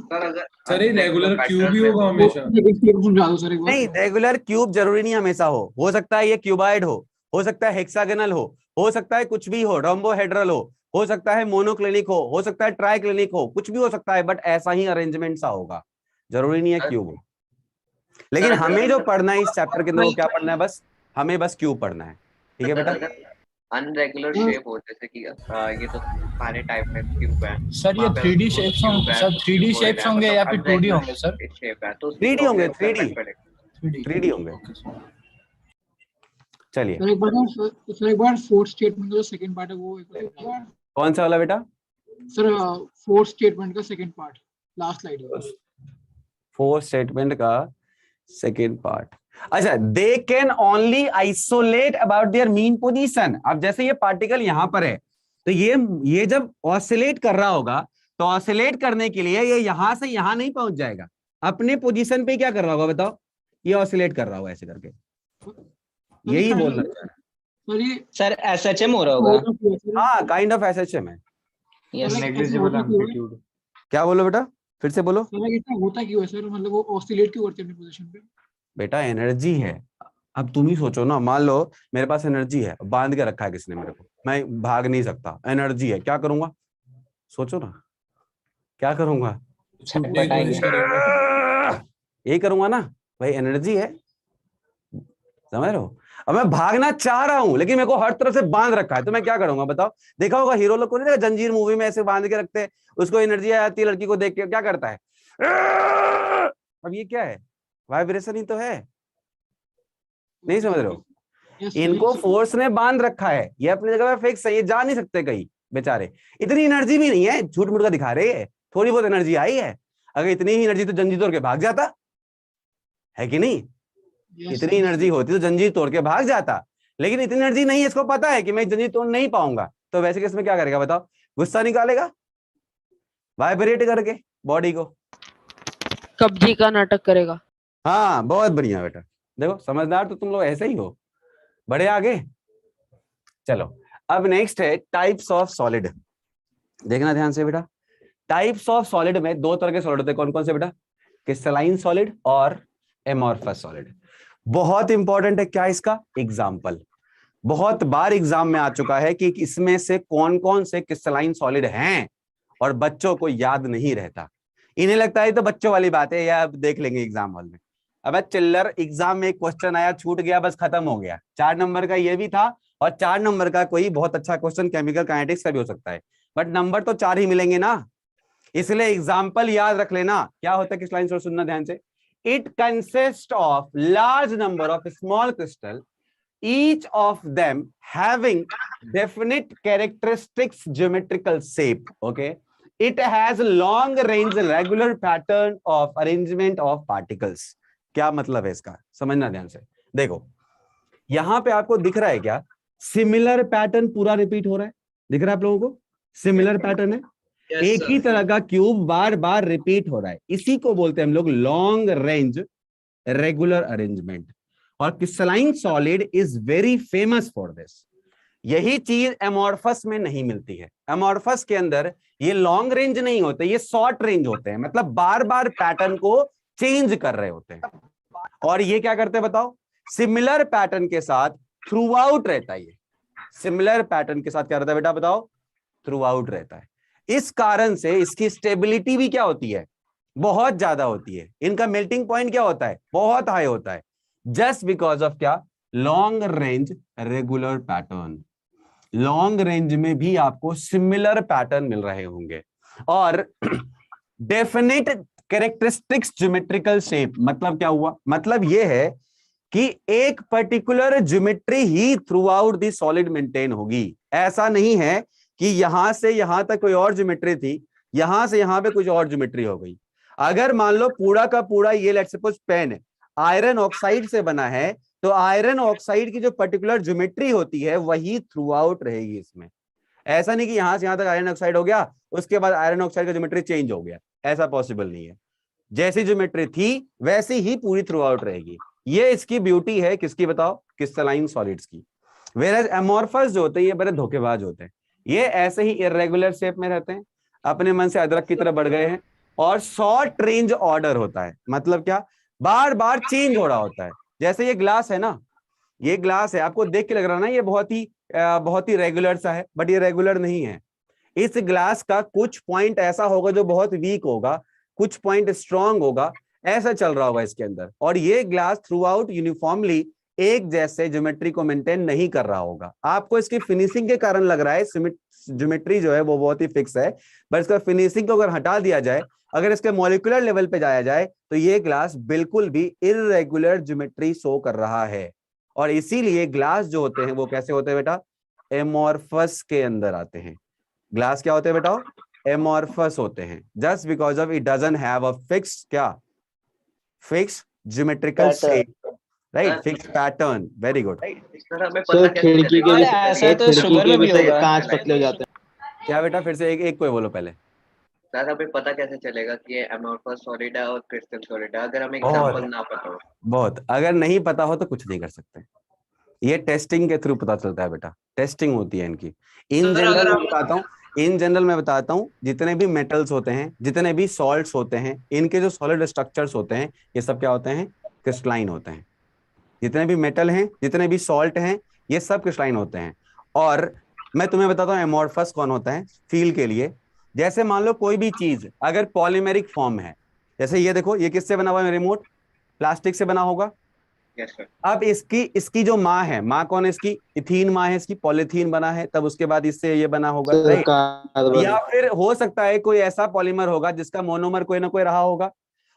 सर ये रेगुलर क्यूब ही होगा हमेशा? नहीं, रेगुलर क्यूब जरूरी नहीं हमेशा हो सकता है ये क्यूबाइड हो सकता है हेक्सागोनल हो सकता है कुछ भी हो, रोम्बोहेड्रल हो सकता है मोनोक्लिनिक हो सकता है ट्राइक्लिनिक हो, कुछ भी हो सकता है, बट ऐसा ही अरेंजमेंट सा होगा, जरूरी नहीं है क्यूब हो। लेकिन हमें जो पढ़ना है इस चैप्टर के अंदर वो क्या पढ़ना है, बस हमें बस क्यूब पढ़ना है, ठीक है बेटा। अनरेगुलर शेप हो, जैसे कि ये तो सारे टाइप में क्यूब है सर, ये 3D शेप्स होंगे सर, 3D शेप्स होंगे या फिर 2D होंगे सर? शेप है तो 3D होंगे, 3D होंगे। चलिए एक बार फोर्थ स्टेटमेंट का सेकंड पार्ट है वो कौन सा वाला बेटा? सर फोर्थ स्टेटमेंट का सेकंड पार्ट, लास्ट स्लाइड है। फोर्थ स्टेटमेंट का सेकंड पार्ट, अच्छा, they can only isolate about their mean position. अब जैसे ये पार्टिकल यहां पर है, तो ये जब ऑसिलेट कर रहा होगा तो ऑसिलेट करने के लिए ये यहां से यहां नहीं पहुंच जाएगा, अपने पोजीशन पे क्या कर रहा होगा बताओ, ये ऑसिलेट कर रहा होगा ऐसे करके, यही बोलना चाह रहा है सर SHM हो रहा होगा। हाँ, काइंड ऑफ SHM है। Negligible amplitude. क्या बोलो बेटा, फिर से बोलो। होता क्यों है सर, मतलब वो ऑसिलेट क्यों करते हैं अपनी पोजीशन पे? बेटा एनर्जी है, अब तुम ही सोचो ना, मान लो मेरे पास एनर्जी है, बांध के रखा है किसने मेरे को, मैं भाग नहीं सकता, एनर्जी है, क्या करूंगा, सोचो ना क्या करूंगा, यही करूंगा ना भाई, एनर्जी है, समझ रहे हो। अब मैं भागना चाह रहा हूं लेकिन मेरे को हर तरफ से बांध रखा है, तो मैं क्या करूंगा बताओ। देखा होगा हीरो लोग को, नहीं देखा जंजीर मूवी में ऐसे बांध के रखते हैं, उसको एनर्जी आती है, लड़की को देख के क्या करता है, अब ये क्या है, वाइब्रेशन ही तो है, नहीं समझ रहे हो। इनको फोर्स ने बांध रखा है, ये अपनी जगह पे फिक्स है, ये जा नहीं सकते कहीं बेचारे, इतनी एनर्जी भी नहीं है, झूठ मूठ का दिखा रहे हैं, थोड़ी बहुत एनर्जी आई है, अगर इतनी ही एनर्जी तो जंजीर तोड़ के भाग जाता है कि नहीं, इतनी एनर्जी होती तो जंजीर तोड़ के भाग जाता, लेकिन इतनी एनर्जी नहीं है, इसको पता है कि मैं जंजीर तोड़ नहीं पाऊंगा, तो वैसे केस में क्या करेगा बताओ, गुस्सा निकालेगा वाइब्रेट करके बॉडी को, कब्जी का नाटक करेगा। हाँ बहुत बढ़िया बेटा, देखो समझदार तो तुम लोग ऐसे ही हो, बड़े आगे। चलो अब नेक्स्ट है टाइप्स ऑफ सॉलिड, देखना ध्यान से बेटा। टाइप्स ऑफ सॉलिड में दो तरह के सॉलिड होते हैं, कौन कौन से बेटा, क्रिस्टलाइन सॉलिड और एमोर्फस सॉलिड। बहुत इंपॉर्टेंट है क्या इसका एग्जाम्पल, बहुत बार एग्जाम में आ चुका है कि इसमें से कौन कौन से क्रिस्टलाइन सॉलिड हैं और बच्चों को याद नहीं रहता, इन्हें लगता है तो बच्चों वाली बात है, या देख लेंगे एग्जाम हॉल में। अब चिल्लर एग्जाम में एक क्वेश्चन आया, छूट गया, बस खत्म हो गया, 4 नंबर का ये भी था और 4 नंबर का कोई बहुत अच्छा क्वेश्चन केमिकल काइनेटिक्स का भी हो सकता है, बट नंबर तो 4 ही मिलेंगे ना, इसलिए एग्जाम्पल याद रख लेना। क्या होता है क्रिस्टलाइन सॉलिड, सुनना ध्यान से। It consists of large number of small crystal, each of them having definite characteristics, geometrical shape. Okay, it has a long range, regular pattern of arrangement of particles. क्या मतलब है इसका, समझना ध्यान से। देखो यहां पे आपको दिख रहा है क्या, सिमिलर पैटर्न पूरा रिपीट हो रहा है, दिख रहा है आप लोगों को, सिमिलर पैटर्न है, एक ही तरह का क्यूब बार बार रिपीट हो रहा है, इसी को बोलते हैं हम लोग लॉन्ग रेंज रेगुलर अरेंजमेंट। और crystalline solid is very famous for this. यही चीज एमॉर्फस में नहीं मिलती है। एमॉर्फस के अंदर ये लॉन्ग रेंज नहीं होते, ये शॉर्ट रेंज होते हैं, मतलब बार बार पैटर्न को चेंज कर रहे होते हैं। और ये क्या करते हैं बताओ, सिमिलर पैटर्न के साथ थ्रू आउट रहता है। ये सिमिलर पैटर्न के साथ क्या रहता है बेटा बताओ, थ्रू आउट रहता है। इस कारण से इसकी स्टेबिलिटी भी क्या होती है, बहुत ज्यादा होती है। इनका मेल्टिंग पॉइंट क्या होता है, बहुत हाई होता है, जस्ट बिकॉज ऑफ क्या, long range regular pattern. Long range में भी आपको सिमिलर पैटर्न मिल रहे होंगे। और डेफिनेट कैरेक्टरिस्टिक्स ज्योमेट्रिकल शेप, मतलब क्या हुआ, मतलब यह है कि एक particular geometry he through out the solid maintain होगी। ऐसा नहीं है कि यहां से यहां तक कोई और ज्योमेट्री थी, यहां से यहां पे कुछ और ज्योमेट्री हो गई। अगर मान लो पूरा का पूरा ये let's suppose pen iron oxide से बना है, तो आयरन ऑक्साइड की जो पर्टिकुलर ज्योमेट्री होती है वही थ्रू आउट रहेगी इसमें। ऐसा नहीं कि यहां से यहां तक आयरन ऑक्साइड हो गया, उसके बाद आयरन ऑक्साइड का ज्योमेट्री चेंज हो गया, ऐसा पॉसिबल नहीं है। जैसी ज्योमेट्री थी वैसी ही पूरी थ्रू आउट रहेगी। ये इसकी ब्यूटी है किसकी बताओ, क्रिस्टलाइन सॉलिड्स की। वेयर एमॉर्फस जो होते हैं ये बड़े धोखेबाज होते हैं, ये ऐसे ही इरेगुलर शेप में रहते हैं, अपने मन से अदरक की तरफ बढ़ गए हैं। और शॉर्ट रेंज ऑर्डर होता है, मतलब क्या, बार बार चेंज हो रहा होता है। जैसे ये ग्लास है ना, ये ग्लास है, आपको देख के लग रहा है ना ये बहुत ही रेगुलर सा है, बट ये रेगुलर नहीं है। इस ग्लास का कुछ पॉइंट ऐसा होगा जो बहुत वीक होगा, कुछ पॉइंट स्ट्रांग होगा, ऐसा चल रहा होगा इसके अंदर। और ये ग्लास थ्रू आउट यूनिफॉर्मली एक जैसे ज्योमेट्री को मेंटेन नहीं कर रहा होगा। आपको इसकी फिनिशिंग के कारण लग रहा है ज्योमेट्री जो है वो बहुत ही फिक्स है, बट इसका फिनिशिंग को अगर हटा दिया जाए, अगर इसके मॉलिक्यूलर लेवल पे जाया जाए, तो ये ग्लास बिल्कुल भी इररेगुलर ज्योमेट्री शो कर रहा है। और इसीलिए ग्लास जो होते हैं वो कैसे होते हैं बेटा, एमॉर्फस के अंदर आते हैं। ग्लास क्या होते हैं बेटा, एमॉर्फस होते हैं, just because of it doesn't have a fix क्या, fix geometrical shape, right, fix pattern. Very good. Sir खिड़की के ऐसा तो शुगर में भी होगा, कांच पतले हो जाते हैं। क्या बेटा, फिर से एक कोई बोलो पहले। सर हमें पता कैसे चलेगा कि ये एमॉर्फस सॉलिड है और क्रिस्टल सॉलिड है, अगर हमें एग्जांपल ना पता हो? बहुत, अगर नहीं पता हो तो कुछ नहीं कर सकते। ये टेस्टिंग के थ्रू पता चलता है बेटा, टेस्टिंग होती है इनकी। इन जनरल मैं बताता हूँ, जितने भी मेटल्स होते हैं, जितने भी सॉल्ट्स होते हैं, इनके जो सॉलिड स्ट्रक्चर्स होते हैं, ये सब क्या होते हैं, क्रिस्टलाइन होते हैं। जितने भी मेटल हैं, जितने भी सॉल्ट हैं, ये सब क्रिस्टलाइन होते हैं। और मैं तुम्हें बताता हूँ एमॉर्फस कौन होता है फील के लिए। जैसे मान लो कोई भी चीज अगर पॉलीमेरिक फॉर्म है, जैसे ये देखो, ये किससे बना हुआ है रिमोट, प्लास्टिक से बना होगा। Yes sir. अब इसकी जो माँ है, माँ कौन है इसकी, इथीन माँ है इसकी, पॉलीथीन बना है, तब उसके बाद इससे ये बना होगा, राइट। या फिर हो सकता है कोई ऐसा पॉलीमर होगा जिसका मोनोमर कोई ना कोई रहा होगा,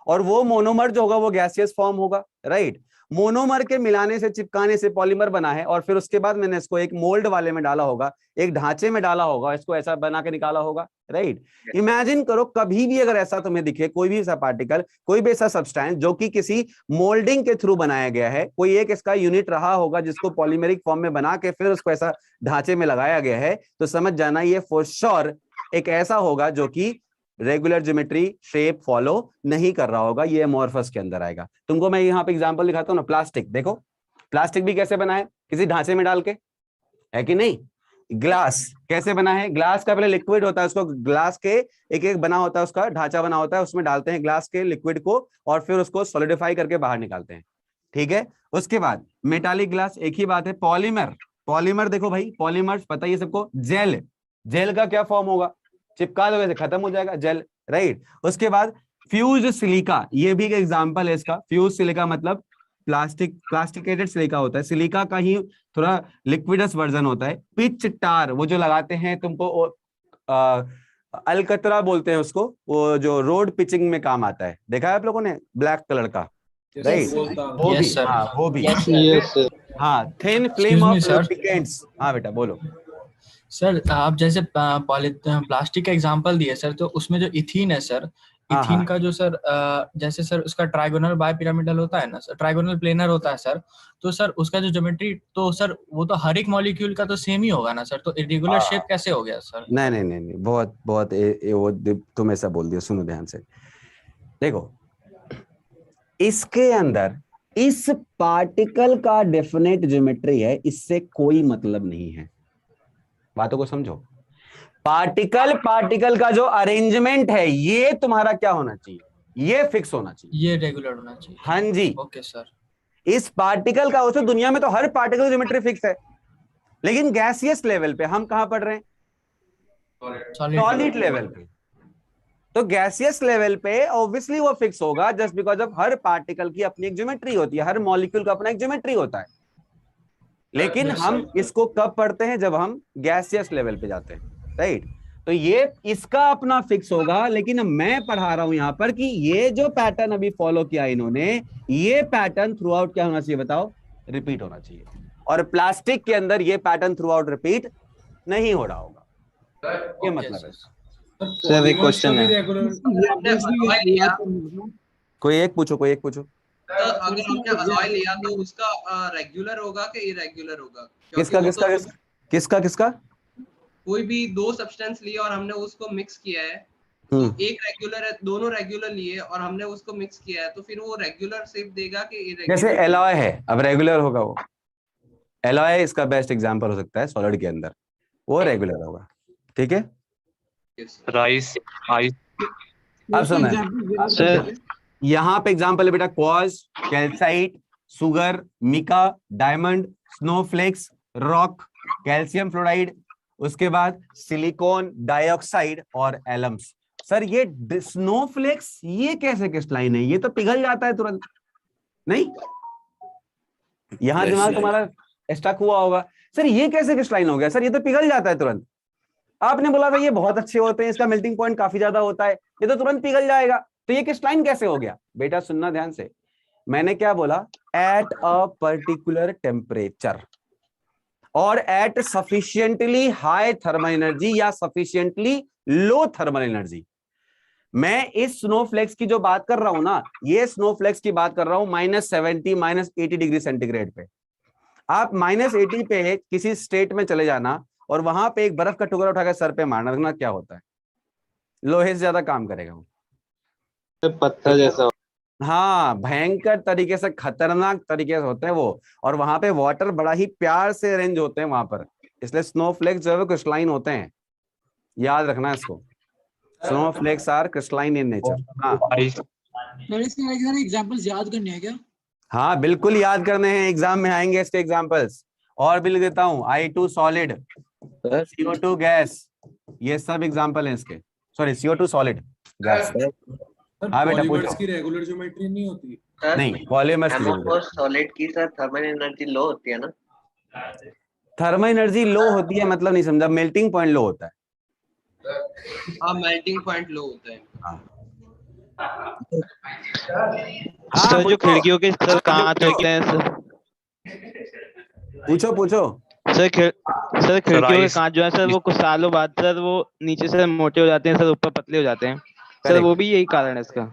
और वो मोनोमर जो होगा वो गैसियस फॉर्म होगा, राइट। मोनोमर के मिलाने से, चिपकाने से पॉलीमर बना है, और फिर उसके बाद मैंने इसको एक मोल्ड वाले में डाला होगा, एक ढांचे में डाला होगा, इसको ऐसा बना के निकाला होगा, राइट। इमेजिन करो कभी भी अगर ऐसा तुम्हें दिखे कोई भी ऐसा पार्टिकल, कोई भी ऐसा सब्सटेंस जो कि किसी मोल्डिंग के थ्रू बनाया गया है, कोई एक इसका यूनिट रहा होगा जिसको पॉलीमेरिक फॉर्म में बना के फिर उसको ऐसा ढांचे में लगाया गया है, तो समझ जाना ये फॉर श्योर एक ऐसा होगा जो कि रेगुलर ज्योमेट्री शेप फॉलो नहीं कर रहा होगा। ये एमॉर्फस के अंदर आएगा। तुमको मैं यहाँ पे एग्जांपल दिखाता हूँ ना, प्लास्टिक देखो, प्लास्टिक भी कैसे बना है, किसी ढांचे में डाल के, है कि नहीं। ग्लास कैसे बना है, ग्लास का पहले लिक्विड होता है, उसको ग्लास के एक एक बना होता है, उसका ढांचा बना होता है, उसमें डालते हैं ग्लास के लिक्विड को, और फिर उसको सॉलिडिफाई करके बाहर निकालते हैं, ठीक है। उसके बाद मेटालिक ग्लास, एक ही बात है। पॉलीमर, पॉलीमर देखो भाई, पॉलीमर पता ही सबको। जेल, जेल का क्या फॉर्म होगा, चिपका दो वैसे खत्म हो जाएगा जेल, राइट। उसके बाद फ्यूज सिलिका, ये भी एक एग्जांपल है इसका। फ्यूज सिलिका मतलब प्लास्टिकेटेड सिलिका होता है, सिलिका का ही थोड़ा लिक्विडस वर्जन होता है। पिच टार, वो जो लगाते हैं तुमको, अलकतरा बोलते हैं उसको, वो जो रोड पिचिंग में काम आता है, देखा है आप लोगों ने, ब्लैक कलर का, राइट। वो भी हाँ, थिन फ्लेम ऑफ लुब्रिकेंट्स। हाँ बेटा बोलो सर। आप जैसे प्लास्टिक का एग्जांपल दिए सर, तो उसमें जो इथीन है सर, इथीन का जो सर जैसे सर उसका ट्राइगोनल बाय पिरामिडल होता है ना सर, ट्राइगोनल प्लेनर होता है सर, तो सर उसका जो ज्योमेट्री, तो सर वो तो हर एक मॉलिक्यूल का तो सेम ही होगा ना सर, तो इरेगुलर शेप कैसे हो गया सर? नहीं, बहुत वो तुम ऐसा बोल दिया। सुनो ध्यान से, देखो इसके अंदर इस पार्टिकल का डेफिनेट ज्योमेट्री है, इससे कोई मतलब नहीं है। बातों को समझो। पार्टिकल का जो अरेंजमेंट है ये तुम्हारा क्या होना चाहिए, ये फिक्स होना चाहिए, ये रेगुलर होना चाहिए। हाँ जी। Okay sir. इस पार्टिकल का, उसे दुनिया में तो हर पार्टिकल ज्योमेट्री फिक्स है, लेकिन गैसियस लेवल पे हम कहां पढ़ रहे हैं, सॉलिड लेवल पे। तो गैसियस लेवल पे ऑब्वियसली वो फिक्स होगा, just because of her particle की अपनी एक ज्योमेट्री होती है, हर मॉलिक्यूल का अपना एक ज्योमेट्री होता है। लेकिन हम इसको कब पढ़ते हैं, जब हम गैसियस लेवल पे जाते हैं, राइट। तो ये इसका अपना फिक्स होगा, लेकिन मैं पढ़ा रहा हूं यहां पर कि ये जो पैटर्न अभी फॉलो किया इन्होंने, ये पैटर्न थ्रू आउट क्या होना चाहिए बताओ, रिपीट होना चाहिए। और प्लास्टिक के अंदर ये पैटर्न थ्रू आउट रिपीट नहीं हो रहा होगा। ये मतलब है। सर एक क्वेश्चन है, कोई एक पूछो, कोई एक पूछो। तो अगर हमने अलॉय लिया तो उसका रेगुलर होगा कि इरेगुलर होगा? किसका किसका किसका किसका कोई भी दो सब्सटेंस लिए और हमने उसको मिक्स किया है, तो एक रेगुलर है, दोनों रेगुलर लिए और हमने उसको मिक्स किया है, तो फिर वो रेगुलर शेप देगा कि इरेगुलर? जैसे एलॉय है, अब रेगुलर होगा वो, एलॉय इसका बेस्ट एग्जांपल हो सकता है सॉलिड के अंदर, वो रेगुलर होगा, ठीक है। Rice, ice. अब सुनो सर, यहाँ पे एग्जांपल है बेटा, quartz, calcite, sugar, mica, diamond, snowflakes, rock, calcium fluoride, उसके बाद सिलिकॉन डाइऑक्साइड और एलम्स। सर ये स्नोफ्लेक्स ये कैसे क्रिस्टलाइन है, ये तो पिघल जाता है तुरंत, नहीं? यहां दिमाग तुम्हारा स्टक हुआ होगा, सर ये कैसे क्रिस्टलाइन हो गया, सर ये तो पिघल जाता है तुरंत। आपने बोला था ये बहुत अच्छे होते हैं, इसका मेल्टिंग पॉइंट काफी ज्यादा होता है, ये तो तुरंत पिघल जाएगा, तो ये क्रिस्टलाइन कैसे हो गया? बेटा सुनना ध्यान से, मैंने क्या बोला, एट अ पर्टिकुलर टेम्परेचर और at sufficiently high thermal energy या सफिशिएंटली लो थर्मल एनर्जी। मैं इस स्नोफ्लेक्स की जो बात कर रहा हूं ना, ये स्नोफ्लेक्स की बात कर रहा हूं -70 -80 डिग्री सेंटीग्रेड पे। आप -80 पे किसी स्टेट में चले जाना और वहां पे एक बर्फ का टुकड़ा उठाकर सर पे मारना, देखना क्या होता है, लोहे से ज्यादा काम करेगा वो, पत्थर जैसा। हाँ, भयंकर तरीके से, खतरनाक तरीके से होते हैं वो। और वहां पे वाटर बड़ा ही प्यार से अरेंज होते हैं वहां पर, इसलिए स्नोफ्लेक्स जो है वो क्रिस्टलाइन होते हैं, याद रखना इसको। Snowflakes are crystalline in nature. हाँ एग्जांपल्स याद करने हैं क्या? हाँ बिल्कुल याद करने हैं, एग्जाम में आएंगे इसके एग्जांपल्स। और भी लिख देता हूँ, I2 सॉलिड, CO2 गैस, ये सब एग्जांपल हैं इसके। Sorry, CO2 solid gas. हाँ बेटा पूछो। की रेगुलर ज्योमेट्री नहीं होती? नहीं, पॉलीमर्स की एमोफोस सॉलिड की सर थर्मल एनर्जी लो होती है ना? थर्मल एनर्जी लो होती है मतलब नहीं समझा, मेल्टिंग पॉइंट लो होता है। हाँ, मेल्टिंग पॉइंट लो होता है। सर जो खिड़कियों के सर कांच होते हैं सर, पूछो पूछो। सर खिड़कियों के कांच जो है सर, वो कुछ सालों बाद सर वो नीचे से मोटे हो जाते हैं सर, ऊपर पतले हो जाते हैं सर, वो भी यही कारण है इसका,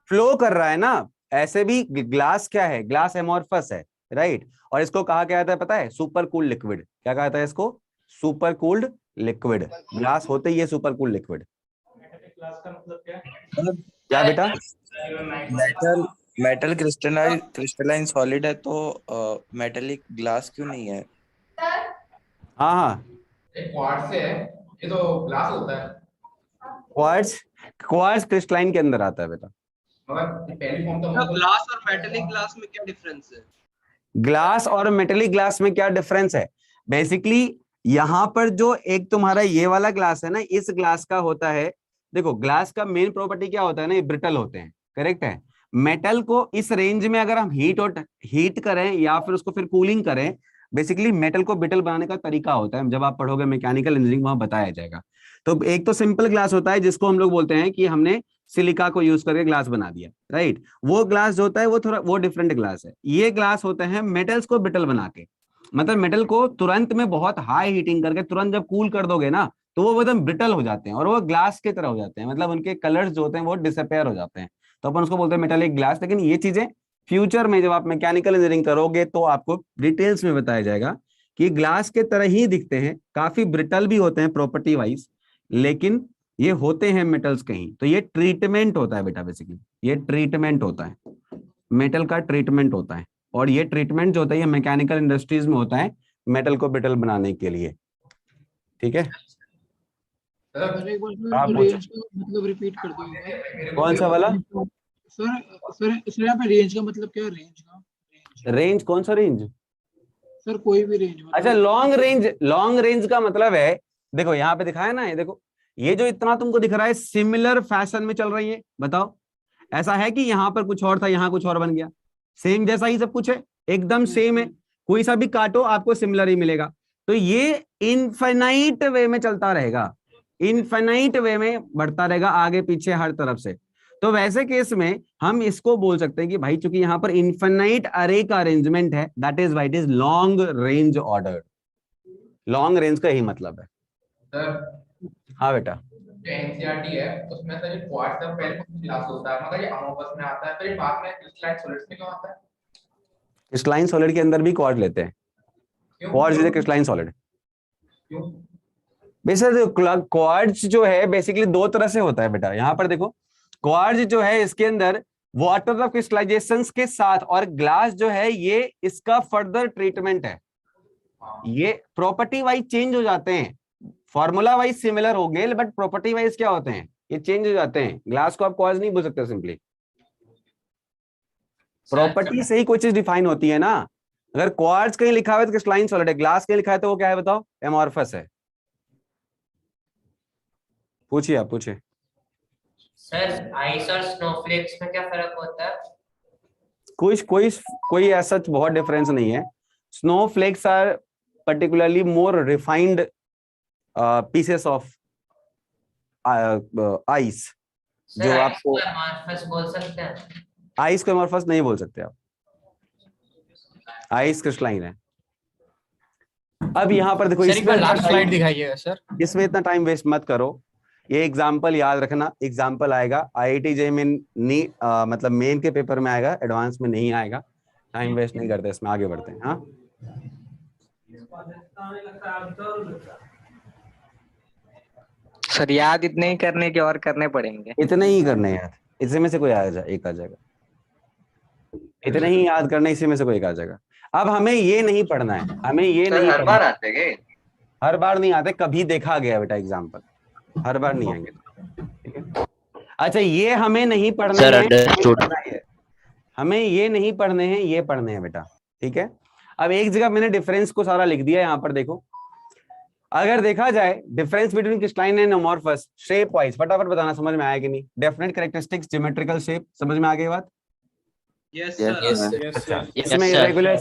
फ्लो कर रहा है ना। ऐसे भी ग्लास क्या है, ग्लास एमोर्फस है, राइट। और इसको कहा क्या जाता है पता है, सुपर कूल्ड लिक्विड। क्या कहा जाता है इसको, सुपर कूल्ड लिक्विड। ग्लास होते ही है सुपर कूल्ड लिक्विड। क्या बेटा? मेटल क्रिस्टलाइन सॉलिड है तो मेटेलिक ग्लास क्यों नहीं है? हाँ हाँ, एक क्वार्ट्ज से है, ये तो ग्लास होता है। क्वार्ट्ज क्रिस्टलाइन के अंदर आता है बेटा। पहली फॉर्म तो ग्लास और मेटेलिक ग्लास में क्या डिफरेंस है? ग्लास और मेटेलिक ग्लास में क्या डिफरेंस है, बेसिकली यहां पर जो एक तुम्हारा ये वाला ग्लास है ना, इस ग्लास का होता है, देखो ग्लास का मेन प्रॉपर्टी क्या होता है ना, ये ब्रिटल होते हैं, करेक्ट है। मेटल को इस रेंज में अगर हम हीट करें या फिर उसको फिर कूलिंग करें, बेसिकली मेटल को ब्रिटल बनाने का तरीका होता है, जब आप पढ़ोगे मैकेनिकल इंजीनियरिंग वहां बताया जाएगा। तो एक तो सिंपल ग्लास होता है जिसको हम लोग बोलते हैं कि हमने सिलिका को यूज करके ग्लास बना दिया, राइट। वो ग्लास जो होता है वो थोड़ा वो डिफरेंट ग्लास है। ये ग्लास होते हैं मेटल्स को ब्रिटल बना के, मतलब मेटल को तुरंत में बहुत हाई हीटिंग करके तुरंत जब कूल कर दोगे ना, तो वो एकदम ब्रिटल हो जाते हैं और वो ग्लास की तरह हो जाते हैं, मतलब उनके कलर्स जो होते हैं वो डिसअपेयर हो जाते हैं, तो अपन उसको बोलते हैं मेटालिक ग्लास। लेकिन ये चीजें फ्यूचर में जब आप मैकेनिकल इंजीनियरिंग करोगे तो आपको डिटेल्स में बताया जाएगा कि ग्लास के तरह ही दिखते हैं, काफी ब्रिटल भी होते हैं प्रॉपर्टी वाइज, लेकिन ये होते हैं मेटल्स कहीं। तो ये ट्रीटमेंट होता है बेटा, बेसिकली ये ट्रीटमेंट होता है, मेटल का ट्रीटमेंट होता है, और ये ट्रीटमेंट जो होता है ये मैकेनिकल इंडस्ट्रीज में होता है मेटल को ब्रिटल बनाने के लिए। ठीक है, आप मतलब रिपीट कर दो। कौन सा वाला सर यहाँ पे रेंज का मतलब क्या है? रेंज का रेंज कौन सा रेंज सर? कोई भी रेंज मतलब। अच्छा लॉन्ग रेंज का मतलब है, देखो यहाँ पे दिखाया ना, ये देखो ये जो इतना तुमको दिख रहा है सिमिलर फैशन में चल रही है। बताओ ऐसा है कि यहाँ पर कुछ और था, यहाँ कुछ और बन गया? सेम जैसा ही सब कुछ है, एकदम सेम है, कोई सा भी काटो आपको सिमिलर ही मिलेगा। तो ये इनफाइनाइट वे में चलता रहेगा, इनफाइनाइट वे में बढ़ता रहेगा आगे पीछे हर तरफ से। तो वैसे केस में हम इसको बोल सकते हैं कि भाई चूंकि यहाँ पर इनफाइनाइट अरे का अरेंजमेंट है, that is why it is long range order. Long range का यही मतलब है। सर हाँ बेटा, जो एनसीईआरटी है उसमें सर ये क्वार्ट्ज का पहले क्लास होता है, मतलब ये अमोर्फस में आता है, फिर बाद में क्रिस्टलाइन सॉलिड्स में क्यों आता है? क्रिस्टलाइन सॉलिड के अंदर भी क्वार्ट्ज लेते हैं। Quartz is a crystalline solid. क्यों? बेसिकली क्वार्ट्ज जो है बेसिकली दो तरह से होता है बेटा। यहाँ पर देखो क्वार्ट्ज जो है इसके अंदर वाटर ऑफ क्रिस्टलाइजेशन के साथ, और ग्लास जो है ये इसका फर्दर ट्रीटमेंट है। ये प्रॉपर्टी वाइज चेंज हो जाते हैं, फॉर्मूला वाइज सिमिलर हो गए बट प्रॉपर्टी वाइज क्या होते हैं, ये चेंज हो जाते हैं। ग्लास को आप क्वार्ट्ज नहीं बोल सकते सिंपली, प्रॉपर्टी से ही कोई चीज डिफाइन होती है ना। अगर क्वार्ट्ज कहीं लिखा हुआ है तो क्रिस्टलाइन सॉलिड है, ग्लास कहीं लिखा है तो वो क्या है बताओ? एमॉर्फस है। पूछिए, आप पूछिए। सर आइस और स्नोफ्लेक्स में क्या फर्क होता है? कोई ऐसा बहुत डिफरेंस नहीं है। Snowflakes are particularly more refined pieces of ice जो आपको एमॉर्फस बोल सकते हैं। आइस को एमॉर्फस नहीं बोल सकते आप, आइस क्रिस्टलाइन है। अब यहाँ पर देखो सर, लास्ट स्लाइड दिखाइएगा सर। इसमें इतना टाइम वेस्ट मत करो, ये एग्जाम्पल याद रखना। एग्जाम्पल आएगा IIT JEE मतलब मेन के पेपर में आएगा, एडवांस में नहीं आएगा। टाइम वेस्ट नहीं करते इसमें, आगे बढ़ते हैं। हाँ सर याद इतने ही करने के और करने पड़ेंगे? इतने ही करने याद, इसी में से कोई एक आ जाएगा। इतने ही याद करने, इसी में से कोई एक आ जाएगा। अब हमें ये नहीं पढ़ना है, हमें ये नहीं हर बार आते हैं? हर बार नहीं आते, कभी देखा गया बेटा एग्जाम्पल, हर बार नहीं आएंगे। ठीक है, अच्छा ये हमें नहीं पढ़ना है, हमें ये नहीं पढ़ने हैं, ये पढ़ने हैं बेटा। ठीक है, अब एक जगह मैंने डिफरेंस को सारा लिख दिया, यहाँ पर देखो। अगर देखा जाए difference between crystalline and amorphous shape wise, फटाफट बताना समझ में आया कि नहीं? डेफिनेट कैरेक्टरिस्टिक्स, ज्योमेट्रिकल शेप, समझ में आ गई बात? Yes sir. इसमें इरेगुलर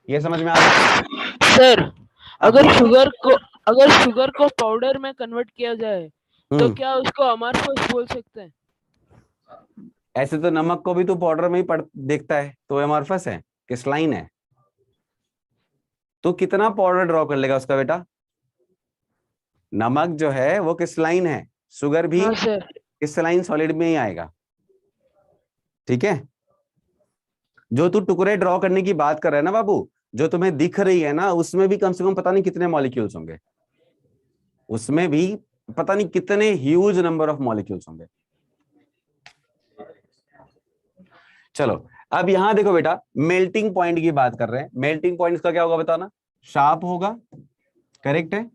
ये समझ में आ गया सर? अगर शुगर को पाउडर में कन्वर्ट किया जाए तो क्या उसको अमॉर्फस बोल सकते हैं? ऐसे तो नमक को भी तो पाउडर में ही देखता है, तो अमॉर्फस है, क्रिस्टलाइन है। तो कितना पाउडर ड्रॉ कर लेगा उसका बेटा? नमक जो है वो क्रिस्टलाइन है, शुगर भी क्रिस्टलाइन सॉलिड में ही आएगा। ठीक है, जो तू टुकड़े ड्रॉ करने की बात कर रहा है ना बाबू, जो तुम्हें दिख रही है ना, उसमें भी कम से कम पता नहीं कितने मॉलिक्यूल्स होंगे, उसमें भी पता नहीं कितने ह्यूज नंबर ऑफ मॉलिक्यूल्स होंगे। चलो अब यहां देखो बेटा, मेल्टिंग पॉइंट की बात कर रहे हैं। मेल्टिंग पॉइंट इसका क्या होगा बताना? शार्प होगा, करेक्ट है।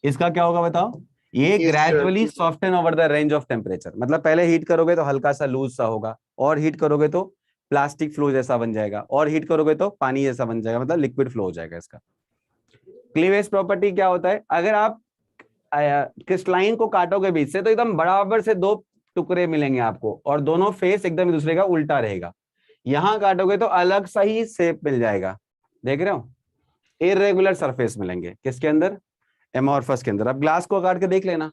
इसका क्या होगा बताओ? ये gradually soften over the range of temperature, मतलब पहले हीट करोगे तो हल्का सा लूज सा होगा, और हीट करोगे तो प्लास्टिक फ्लो जैसा बन जाएगा, और हीट करोगे तो पानी जैसा बन जाएगा, मतलब लिक्विड फ्लो हो जाएगा इसका। क्लीवेज प्रॉपर्टी क्या होता है? अगर आप क्रिस्टलाइन को काटोगे बीच से तो एकदम बराबर से दो टुकड़े मिलेंगे आपको, और दोनों फेस एकदम दूसरे का उल्टा रहेगा। यहां काटोगे तो अलग सा ही शेप मिल जाएगा, देख रहे हो? इरेगुलर सरफेस मिलेंगे किसके अंदर? एमॉर्फस के अंदर। अब ग्लास को काट के देख लेना,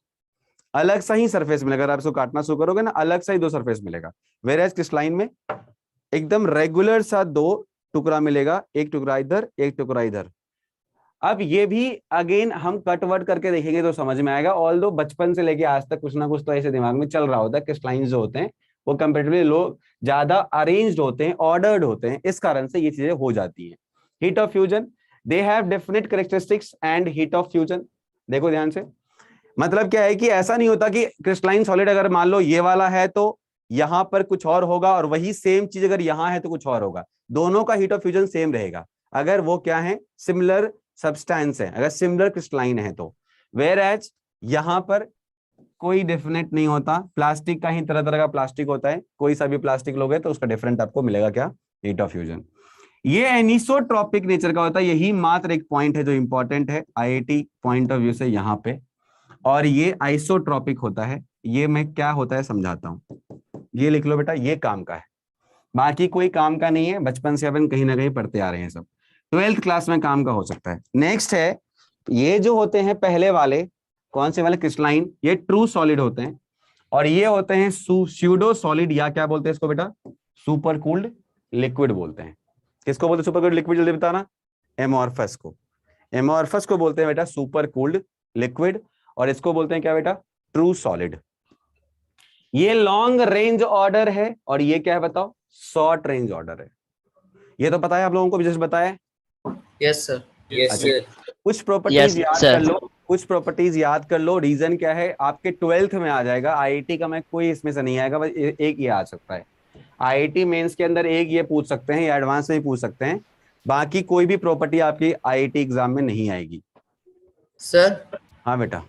अलग सा ही सरफेस मिलेगा। अगर आप इसको काटना शुरू करोगे ना, अलग सा ही दो सरफेस मिलेगा। वेयरएज क्रिस्टलाइन में एकदम रेगुलर सा दो टुकड़ा मिलेगा, एक टुकड़ा इधर, एक टुकड़ा इधर। अब ये भी अगेन हम कट वर्ट करके देखेंगे तो समझ में आएगा। ऑल्दो बचपन से लेके आज तक कुछ ना कुछ तो ऐसे दिमाग में चल रहा होता है, क्रिस्टलाइन जो होते हैं वो कंपैरेटिवली लो ज्यादा अरेंज्ड होते हैं, ऑर्डर्ड होते हैं, इस कारण से ये चीजें हो जाती हैं। Heat of fusion, they have definite characteristics and heat of fusion. देखो ध्यान से, मतलब क्या है कि ऐसा नहीं होता कि क्रिस्टलाइन सॉलिड अगर मान लो ये वाला है तो यहाँ पर कुछ और होगा, और वही सेम चीज अगर यहाँ है तो कुछ और होगा। दोनों का हीट ऑफ फ्यूजन सेम रहेगा अगर वो क्या है, सिमिलर सब्सटेंस है, अगर सिमिलर क्रिस्टलाइन है तो। वेयर एज यहाँ पर कोई डेफिनेट नहीं होता, प्लास्टिक का ही तरह तरह का प्लास्टिक होता है, कोई सा भी प्लास्टिक लोगे तो उसका डिफरेंट आपको मिलेगा क्या, हीट ऑफ फ्यूजन। ये एनिसोट्रॉपिक नेचर का होता है, यही मात्र एक पॉइंट है जो इंपॉर्टेंट है आईआईटी पॉइंट ऑफ व्यू से यहाँ पे। और ये आइसोट्रॉपिक होता है, ये मैं क्या होता है समझाता हूँ, ये लिख लो बेटा, ये काम का है, बाकी कोई काम का नहीं है, बचपन से अपन कहीं ना कहीं पढ़ते आ रहे हैं सब, 12th क्लास में काम का हो सकता है। नेक्स्ट है, ये जो होते हैं पहले वाले, कौन से वाले, क्रिस्टलाइन, ये ट्रू सॉलिड होते हैं, और ये होते हैं स्यूडो सॉलिड, या क्या बोलते हैं इसको बेटा, सुपर कूल्ड लिक्विड बोलते हैं। किसको बोलते हैं सुपर कूल्ड लिक्विड, जल्दी बताना। एमोर्फस को, एमोर्फस को बोलते हैं बेटा सुपर कूल्ड लिक्विड, और इसको बोलते हैं क्या बेटा, ट्रू सॉलिड। ये लॉन्ग रेंज ऑर्डर है, और ये क्या है बताओ, शॉर्ट रेंज ऑर्डर है। ये तो पता है आप लोगों को, जस्ट बताया। Yes sir, yes sir. कुछ प्रॉपर्टीज याद कर लो, कुछ प्रॉपर्टीज याद कर लो, रीजन क्या है, आपके 12th में आ जाएगा। आईआईटी का मैं कोई इसमें से नहीं आएगा, बस एक ये आ सकता है। आईआईटी मेंस के अंदर एक ये पूछ सकते हैं, या एडवांस में भी पूछ सकते हैं, बाकी कोई भी प्रॉपर्टी आपकी आईआईटी एग्जाम में नहीं आएगी। सर हाँ बेटा।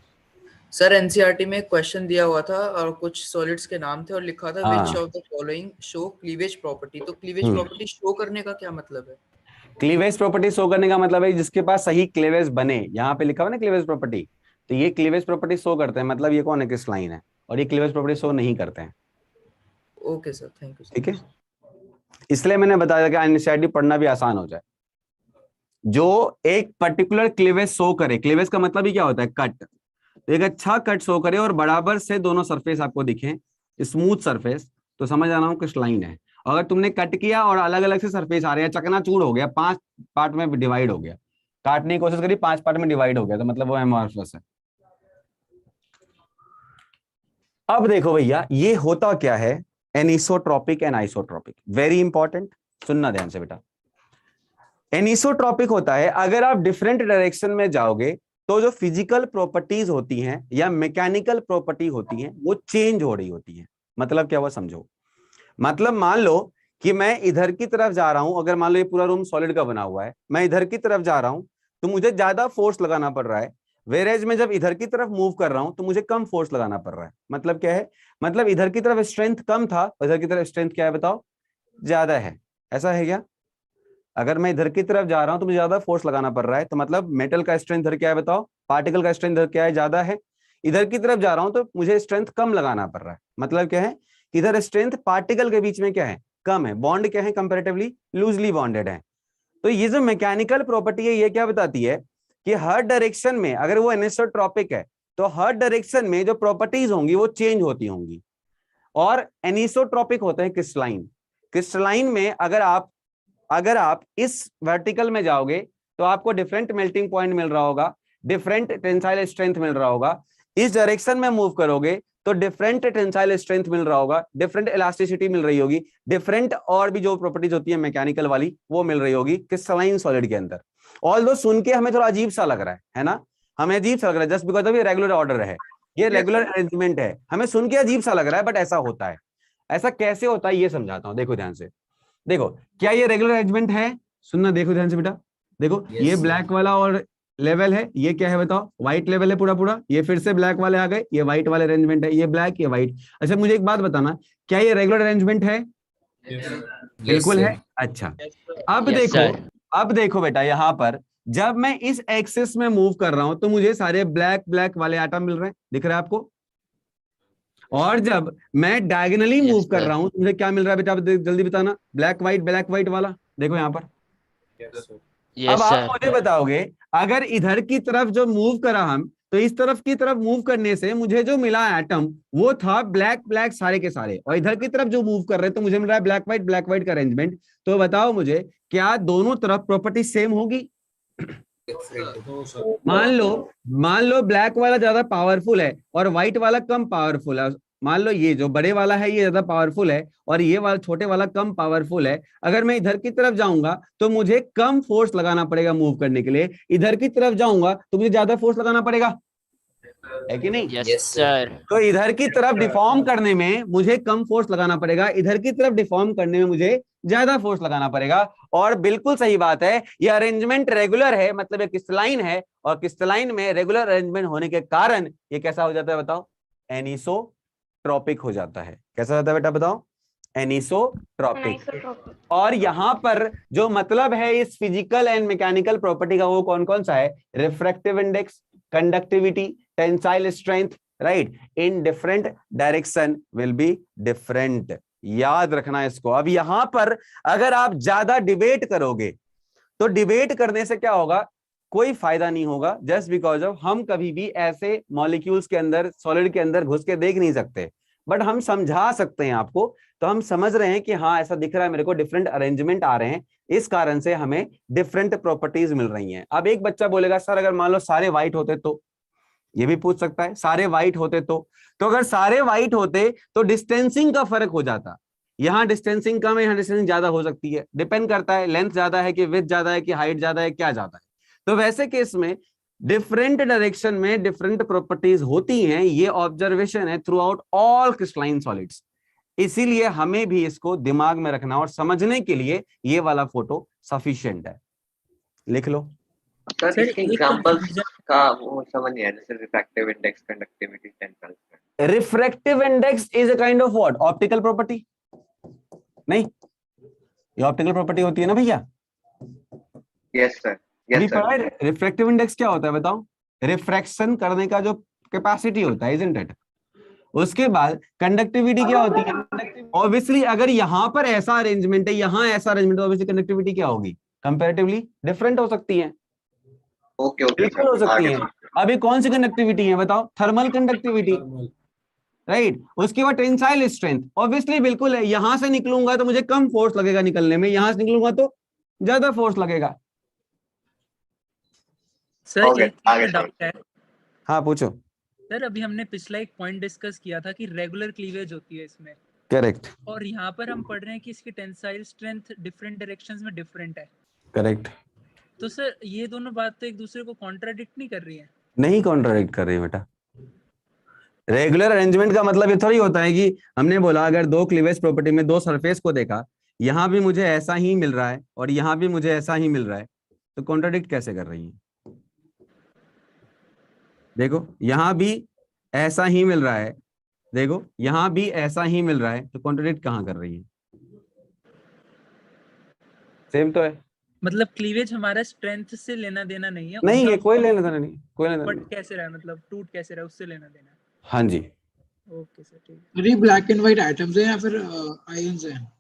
सर एनसीईआरटी में एक क्वेश्चन दिया हुआ था और कुछ सॉलिड्स के नाम थे और लिखा था which of the following show cleavage property. तो क्लीवेज प्रॉपर्टी शो करने का क्या मतलब है? क्लीवेज प्रॉपर्टी शो करने का मतलब है जिसके पास सही क्लीवेज बने। यहाँ पे लिखा हुआ ना क्लीवेज प्रॉपर्टी, तो ये क्लीवेज प्रॉपर्टी शो करते हैं, मतलब ये कौन है, क्रिस्टलाइन है, और ये क्लीवेज प्रॉपर्टी शो नहीं करते हैं। Okay sir, thank you. ठीक है, इसलिए मैंने बताया कि एनसीईआरटी पढ़ना भी आसान हो जाए। जो एक पर्टिकुलर क्लीवेज शो करे, क्लीवेज का मतलब ही क्या होता है, कट, एक अच्छा कट शो करे और बराबर से दोनों सरफेस आपको दिखे, स्मूथ सरफेस, तो समझ आना हो क्रिस्टलाइन है। अगर तुमने कट किया और अलग अलग से सरफेस आ रहे हैं, चकनाचूर हो गया, 5 पार्ट में डिवाइड हो गया, काटने की कोशिश करी 5 पार्ट में डिवाइड हो गया, तो मतलब वो एमोर्फस है। अब देखो भैया, ये होता क्या है, anisotropic and isotropic, very important, सुनना ध्यान से बेटा। एनिसोट्रॉपिक होता है अगर आप डिफरेंट डायरेक्शन में जाओगे तो जो फिजिकल प्रॉपर्टीज होती हैं या मैकेनिकल प्रॉपर्टी होती हैं वो चेंज हो रही होती है। मतलब क्या हुआ समझो, मतलब मान लो कि मैं इधर की तरफ जा रहा हूं, अगर मान लो ये पूरा रूम सॉलिड का बना हुआ है, मैं इधर की तरफ जा रहा हूं तो मुझे ज्यादा फोर्स लगाना पड़ रहा है, वेरेज में जब इधर की तरफ मूव कर रहा हूं तो मुझे कम फोर्स लगाना पड़ रहा है। मतलब क्या है, मतलब इधर की तरफ स्ट्रेंथ कम था, इधर की तरफ स्ट्रेंथ क्या है बताओ, ज्यादा है। ऐसा है क्या? अगर मैं इधर की तरफ जा रहा हूं तो मुझे ज्यादा फोर्स लगाना पड़ रहा है, तो मतलब मेटल का स्ट्रेंथ इधर क्या है बताओ, पार्टिकल का स्ट्रेंथ इधर क्या है, ज्यादा है। इधर की तरफ जा रहा हूं तो मुझे स्ट्रेंथ कम लगाना पड़ रहा है। मतलब क्या है, इधर स्ट्रेंथ पार्टिकल के बीच में क्या है, कम है, बॉन्ड क्या है, कंपैरेटिवली लूजली बॉन्डेड है। तो ये जो मैकेनिकल प्रॉपर्टी है ये क्या बताती है कि हर डायरेक्शन में, अगर वो एनिसोट्रॉपिक है तो हर डायरेक्शन में जो प्रॉपर्टीज होंगी वो चेंज होती होंगी। और एनिसोट्रॉपिक होते हैं क्रिस्टलाइन। क्रिस्टलाइन में अगर आप इस वर्टिकल में जाओगे तो आपको डिफरेंट मेल्टिंग पॉइंट मिल रहा होगा, डिफरेंट टेंसाइल स्ट्रेंथ मिल रहा होगा। इस डायरेक्शन में मूव करोगे तो डिफरेंट टेंसाइल स्ट्रेंथ मिल रहा होगा, डिफरेंट इलास्टिसिटी मिल रही होगी, डिफरेंट और भी जो प्रॉपर्टीज होती है मैकेनिकल वाली वो मिल रही होगी क्रिस्टलाइन सॉलिड के अंदर। ऑल्दो सुन के हमें थोड़ा अजीब सा लग रहा है ना, हमें अजीब सा लग रहा है जस्ट बिकॉज ऑफ ये रेगुलर ऑर्डर है, ये रेगुलर अरेंजमेंट है, हमें सुन के अजीब सा लग रहा है, बट ऐसा होता है। ऐसा कैसे होता है ये समझाता हूं, देखो ध्यान से। देखो क्या ये रेगुलर अरेंजमेंट है, सुनना देखो ध्यान से बेटा। देखो ये ब्लैक वाला और लेवल है, ये क्या है बताओ, व्हाइट लेवल है पूरा पूरा, ये फिर से ब्लैक वाले आ गए, ये व्हाइट वाले अरेंजमेंट है, ये ब्लैक ये व्हाइट। अच्छा मुझे एक बात बताना, क्या ये रेगुलर अरेंजमेंट है? बिल्कुल है। अच्छा अब देखो बेटा, यहाँ पर जब मैं इस एक्सिस में मूव कर रहा हूं तो मुझे सारे ब्लैक वाले आइटम मिल रहे हैं, दिख रहा है आपको। और जब मैं डायगोनली मूव कर रहा हूं तो मुझे क्या मिल रहा है बेटा, जल्दी बताना, ब्लैक व्हाइट वाला, देखो यहाँ पर। अब आप मुझे बताओगे अगर इधर की तरफ जो मूव करा हम, तो इस तरफ की तरफ मूव करने से मुझे जो मिला एटम वो था ब्लैक सारे के सारे, और इधर की तरफ जो मूव कर रहे हैं तो मुझे मिल रहा है ब्लैक व्हाइट का अरेंजमेंट। तो बताओ मुझे क्या दोनों तरफ प्रॉपर्टी सेम होगी? मान लो ब्लैक वाला ज्यादा पावरफुल है और व्हाइट वाला कम पावरफुल है। मान लो ये जो बड़े वाला है ये ज्यादा पावरफुल है और ये वाला छोटे वाला कम पावरफुल है। अगर मैं इधर की तरफ जाऊंगा तो मुझे कम फोर्स लगाना पड़ेगा मूव करने के लिए, इधर की तरफ जाऊंगा तो मुझे ज्यादा फोर्स लगाना पड़ेगा। है कि नहीं? Yes sir. तो इधर की तरफ डिफॉर्म करने में मुझे कम फोर्स लगाना पड़ेगा, इधर की तरफ डिफॉर्म करने में मुझे ज्यादा फोर्स लगाना पड़ेगा। और बिल्कुल सही बात है, ये अरेंजमेंट रेगुलर है, मतलब ये क्रिस्टलाइन है, और क्रिस्टलाइन में रेगुलर अरेंजमेंट होने के कारण ये कैसा हो जाता है बताओ? एनिसोट्रॉपिक हो जाता है। कैसा होता है बेटा बताओ? एनिसोट्रॉपिक। और यहां पर जो मतलब है इस फिजिकल एंड मैकेनिकल प्रॉपर्टी का, वो कौन कौन सा है? Refractive index, conductivity, tensile strength, right? In different direction will be different. याद रखना इसको। अब यहां पर अगर आप ज्यादा डिबेट करोगे तो डिबेट करने से क्या होगा? कोई फायदा नहीं होगा, जस्ट बिकॉज ऑफ हम कभी भी ऐसे मॉलिक्यूल्स के अंदर, सॉलिड के अंदर घुस के देख नहीं सकते, बट हम समझा सकते हैं आपको। तो हम समझ रहे हैं कि हाँ ऐसा दिख रहा है मेरे को, डिफरेंट अरेंजमेंट आ रहे हैं, इस कारण से हमें डिफरेंट प्रॉपर्टीज मिल रही हैं। अब एक बच्चा बोलेगा सर अगर मान लो सारे व्हाइट होते तो, ये भी पूछ सकता है, सारे व्हाइट होते तो अगर सारे व्हाइट होते तो डिस्टेंसिंग का फर्क हो जाता। यहाँ डिस्टेंसिंग कम है, यहाँ डिस्टेंसिंग ज्यादा हो सकती है, डिपेंड करता है लेंथ ज्यादा है कि विड्थ ज्यादा है कि हाइट ज्यादा है, क्या ज्यादा है। तो वैसे केस में डिफरेंट डायरेक्शन में डिफरेंट प्रॉपर्टीज होती हैं, ये ऑब्जर्वेशन है through out all crystalline solids. इसीलिए हमें भी इसको दिमाग में रखना और समझने के लिए ये वाला फोटो सफिशिएंट है। लिख लो सर। इसके एग्जांपल्स का वो समझ नहीं आया, जैसे refractive index, conductivity, tensile. Refractive index is a kind of what? Optical property. नहीं, ये ऑप्टिकल प्रॉपर्टी होती है ना भैया? Yes sir, yes sir. Refractive index क्या होता है बताओ? रिफ्रैक्शन करने का जो कैपेसिटी होता है, इजंट इट? उसके बाद कंडक्टिविटी क्या होती है? ऑब्वियसली अगर यहां पर ऐसा अरेंजमेंट है, यहां ऐसा अरेंजमेंट है, ऑब्वियसली कंडक्टिविटी क्या होगी? कंपैरेटिवली डिफरेंट हो सकती है। ओके बिल्कुल हो सकती है। अभी कौन सी कंडक्टिविटी है बताओ? Thermal conductivity, right? उसके बाद टेंसाइल स्ट्रेंथ, ऑब्वियसली बिल्कुल है। यहां से निकलूंगा तो मुझे कम फोर्स लगेगा निकलने में, यहां से निकलूंगा तो ज्यादा फोर्स लगेगा। सर एक डाउट है। हाँ पूछो सर। अभी हमने पिछला एक पॉइंट डिस्कस किया था कि रेगुलर क्लीवेज होती है इसमें, करेक्ट, और यहाँ पर हम पढ़ रहे हैं कि इसकी टेंसाइल स्ट्रेंथ डिफरेंट डायरेक्शंस में डिफरेंट है। करेक्ट। तो सर ये दोनों बात तो एक दूसरे को कॉन्ट्राडिक्ट नहीं कर रही है? नहीं कॉन्ट्राडिक्ट कर रही है बेटा। रेगुलर अरेंजमेंट का मतलब ये थोड़ी होता है कि हमने बोला अगर दो क्लीवेज प्रॉपर्टी में दो सरफेस को देखा, यहां भी मुझे ऐसा ही मिल रहा है और यहां भी मुझे ऐसा ही मिल रहा है, तो कॉन्ट्राडिक्ट कैसे कर रही है? देखो यहां भी ऐसा ही मिल रहा है, देखो यहां भी ऐसा ही मिल रहा है, तो कॉन्ट्राडिक्ट कहां कर रही है? सेम तो है। मतलब क्लीवेज हमारा स्ट्रेंथ से लेना देना नहीं है? नहीं है, कोई लेना देना नहीं, कोई लेना बट देना। कैसे रहा, मतलब टूट कैसे रहा, उससे लेना देना। हाँ जी। ओके सर, ठीक है। ये ब्लैक एंड व्हाइट एटम्स हैं या फिर आयंस हैं?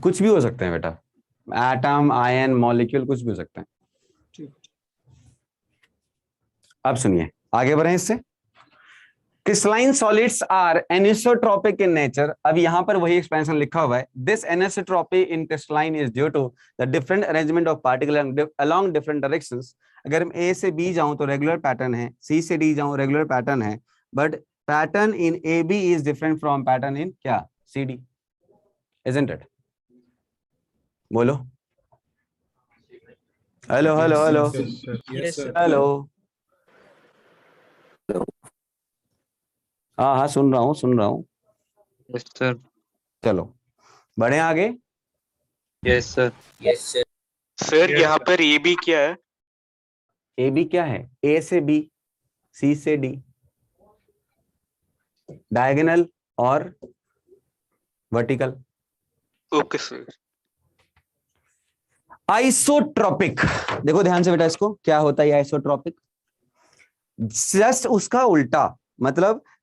कुछ भी हो सकते हैं बेटा, एटम, आयन, मॉलिक्यूल, कुछ भी हो सकते हैं। ठीक। अब सुनिए, आगे बढ़े इससे। Crystalline solids are anisotropic in nature. अब यहां पर वही एक्सपेंशन लिखा हुआ है। This anisotropy in crystalline is due to the different arrangement of particle along different directions. अगर मैं ए से बी जाऊं तो रेगुलर पैटर्न है, सी से डी जाऊं रेगुलर पैटर्न है, but pattern in A B is different from pattern in क्या? C D, isn't it? बोलो हेलो हेलो हेलो हेलो। हाँ हाँ सुन रहा हूँ, सुन रहा हूँ। Yes sir. चलो बढ़े आगे। Yes sir. Yes sir. Sir यहाँ पर ए बी क्या है? ए बी क्या है? ए से बी, सी से डी, डायगोनल और वर्टिकल। Okay sir. आइसोट्रॉपिक, देखो ध्यान से बेटा, इसको क्या होता है आइसोट्रॉपिक? जस्ट उसका उल्टा।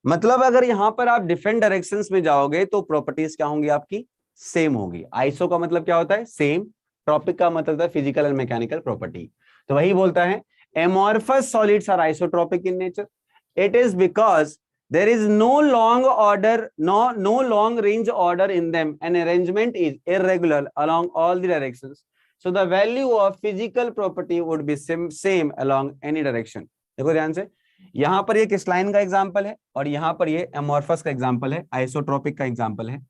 मतलब अगर यहां पर आप डिफरेंट डायरेक्शंस में जाओगे तो प्रॉपर्टीज क्या होंगी आपकी? सेम होगी। आइसो का मतलब क्या होता है? सेम। ट्रॉपिक का मतलब है फिजिकल एंड मैकेनिकल प्रॉपर्टी। तो वही बोलता है amorphous solids are isotropic in nature. It is because there is no long range order in them, and arrangement is irregular along all the directions. So the value of physical property would be same along any direction. देखो ध्यान से, यहां पर ये crystalline का example है और यहां पर ये एमॉर्फस का एग्जांपल है, आइसोट्रोपिक का एग्जांपल है।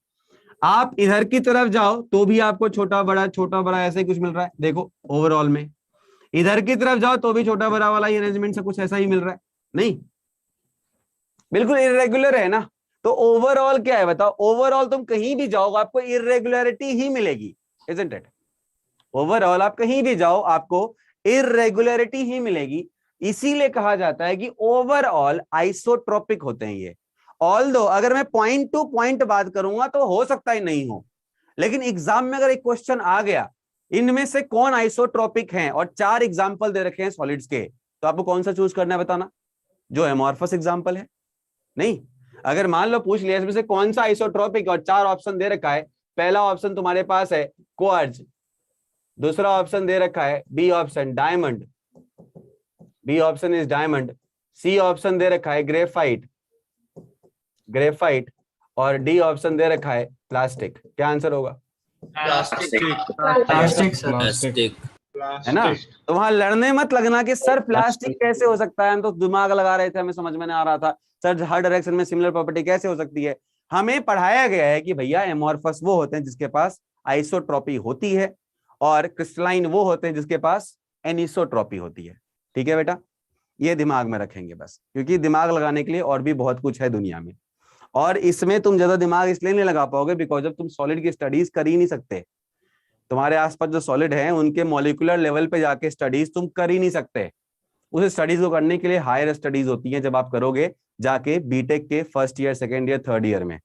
आप इधर की तरफ जाओ तो भी आपको छोटा बड़ा ऐसे ही कुछ मिल रहा है। देखो ओवरऑल में इधर की तरफ जाओ तो भी छोटा बड़ा वाला अरेंजमेंट से कुछ ऐसा ही मिल रहा है। नहीं, बिल्कुल इरेगुलर है ना। तो ओवरऑल क्या है बताओ, ओवरऑल तुम कहीं भी जाओ आपको इरेगुलरिटी ही मिलेगी, इजंट इट? ओवरऑल आप कहीं भी जाओ आपको इरेगुलरिटी ही मिलेगी। इसीलिए कहा जाता है कि ओवरऑल आइसोट्रोपिक होते हैं ये। ऑल्दो अगर मैं पॉइंट टू पॉइंट बात करूंगा तो हो सकता है नहीं हो, लेकिन एग्जाम में अगर एक क्वेश्चन आ गया इनमें से कौन आइसोट्रोपिक हैं और 4 एग्जांपल दे रखे हैं सॉलिड्स के, तो आपको कौन सा चूज करना है बताना? जो एमॉर्फस एग्जांपल है? नहीं, अगर मान लो पूछ लिया इसमें से कौन सा आइसोट्रोपिक और 4 ऑप्शन दे रखा है, पहला ऑप्शन तुम्हारे पास है क्वार्ट्ज, दूसरा ऑप्शन दे रखा है B option diamond, B option is diamond, C option दे रखा है ग्रेफाइट, ग्रेफाइट, और डी ऑप्शन दे रखा है प्लास्टिक। क्या आंसर होगा? प्लास्टिक है ना? तो वहां लड़ने मत लगना कि सर प्लास्टिक कैसे हो सकता है, हम तो दिमाग लगा रहे थे, हमें समझ में नहीं आ रहा था सर हर डायरेक्शन में सिमिलर प्रॉपर्टी कैसे हो सकती है। हमें पढ़ाया गया है कि भैया एमॉर्फस वो होते हैं जिसके पास आइसोट्रॉपी होती है और क्रिस्टलाइन वो होते हैं जिसके पास एनिसोट्रॉपी होती है। ठीक है बेटा, ये दिमाग में रखेंगे बस, क्योंकि दिमाग लगाने के लिए और भी बहुत कुछ है दुनिया में, और इसमें तुम ज्यादा दिमाग इसलिए नहीं लगा पाओगे बिकॉज जब तुम सॉलिड की स्टडीज कर ही नहीं सकते, तुम्हारे आसपास जो सॉलिड है उनके मॉलिक्यूलर लेवल पे जाके स्टडीज तुम कर ही नहीं सकते। उस स्टडीज को करने के लिए हायर स्टडीज होती हैं, जब आप करोगे जाके बीटेक के first year, second year, third year में,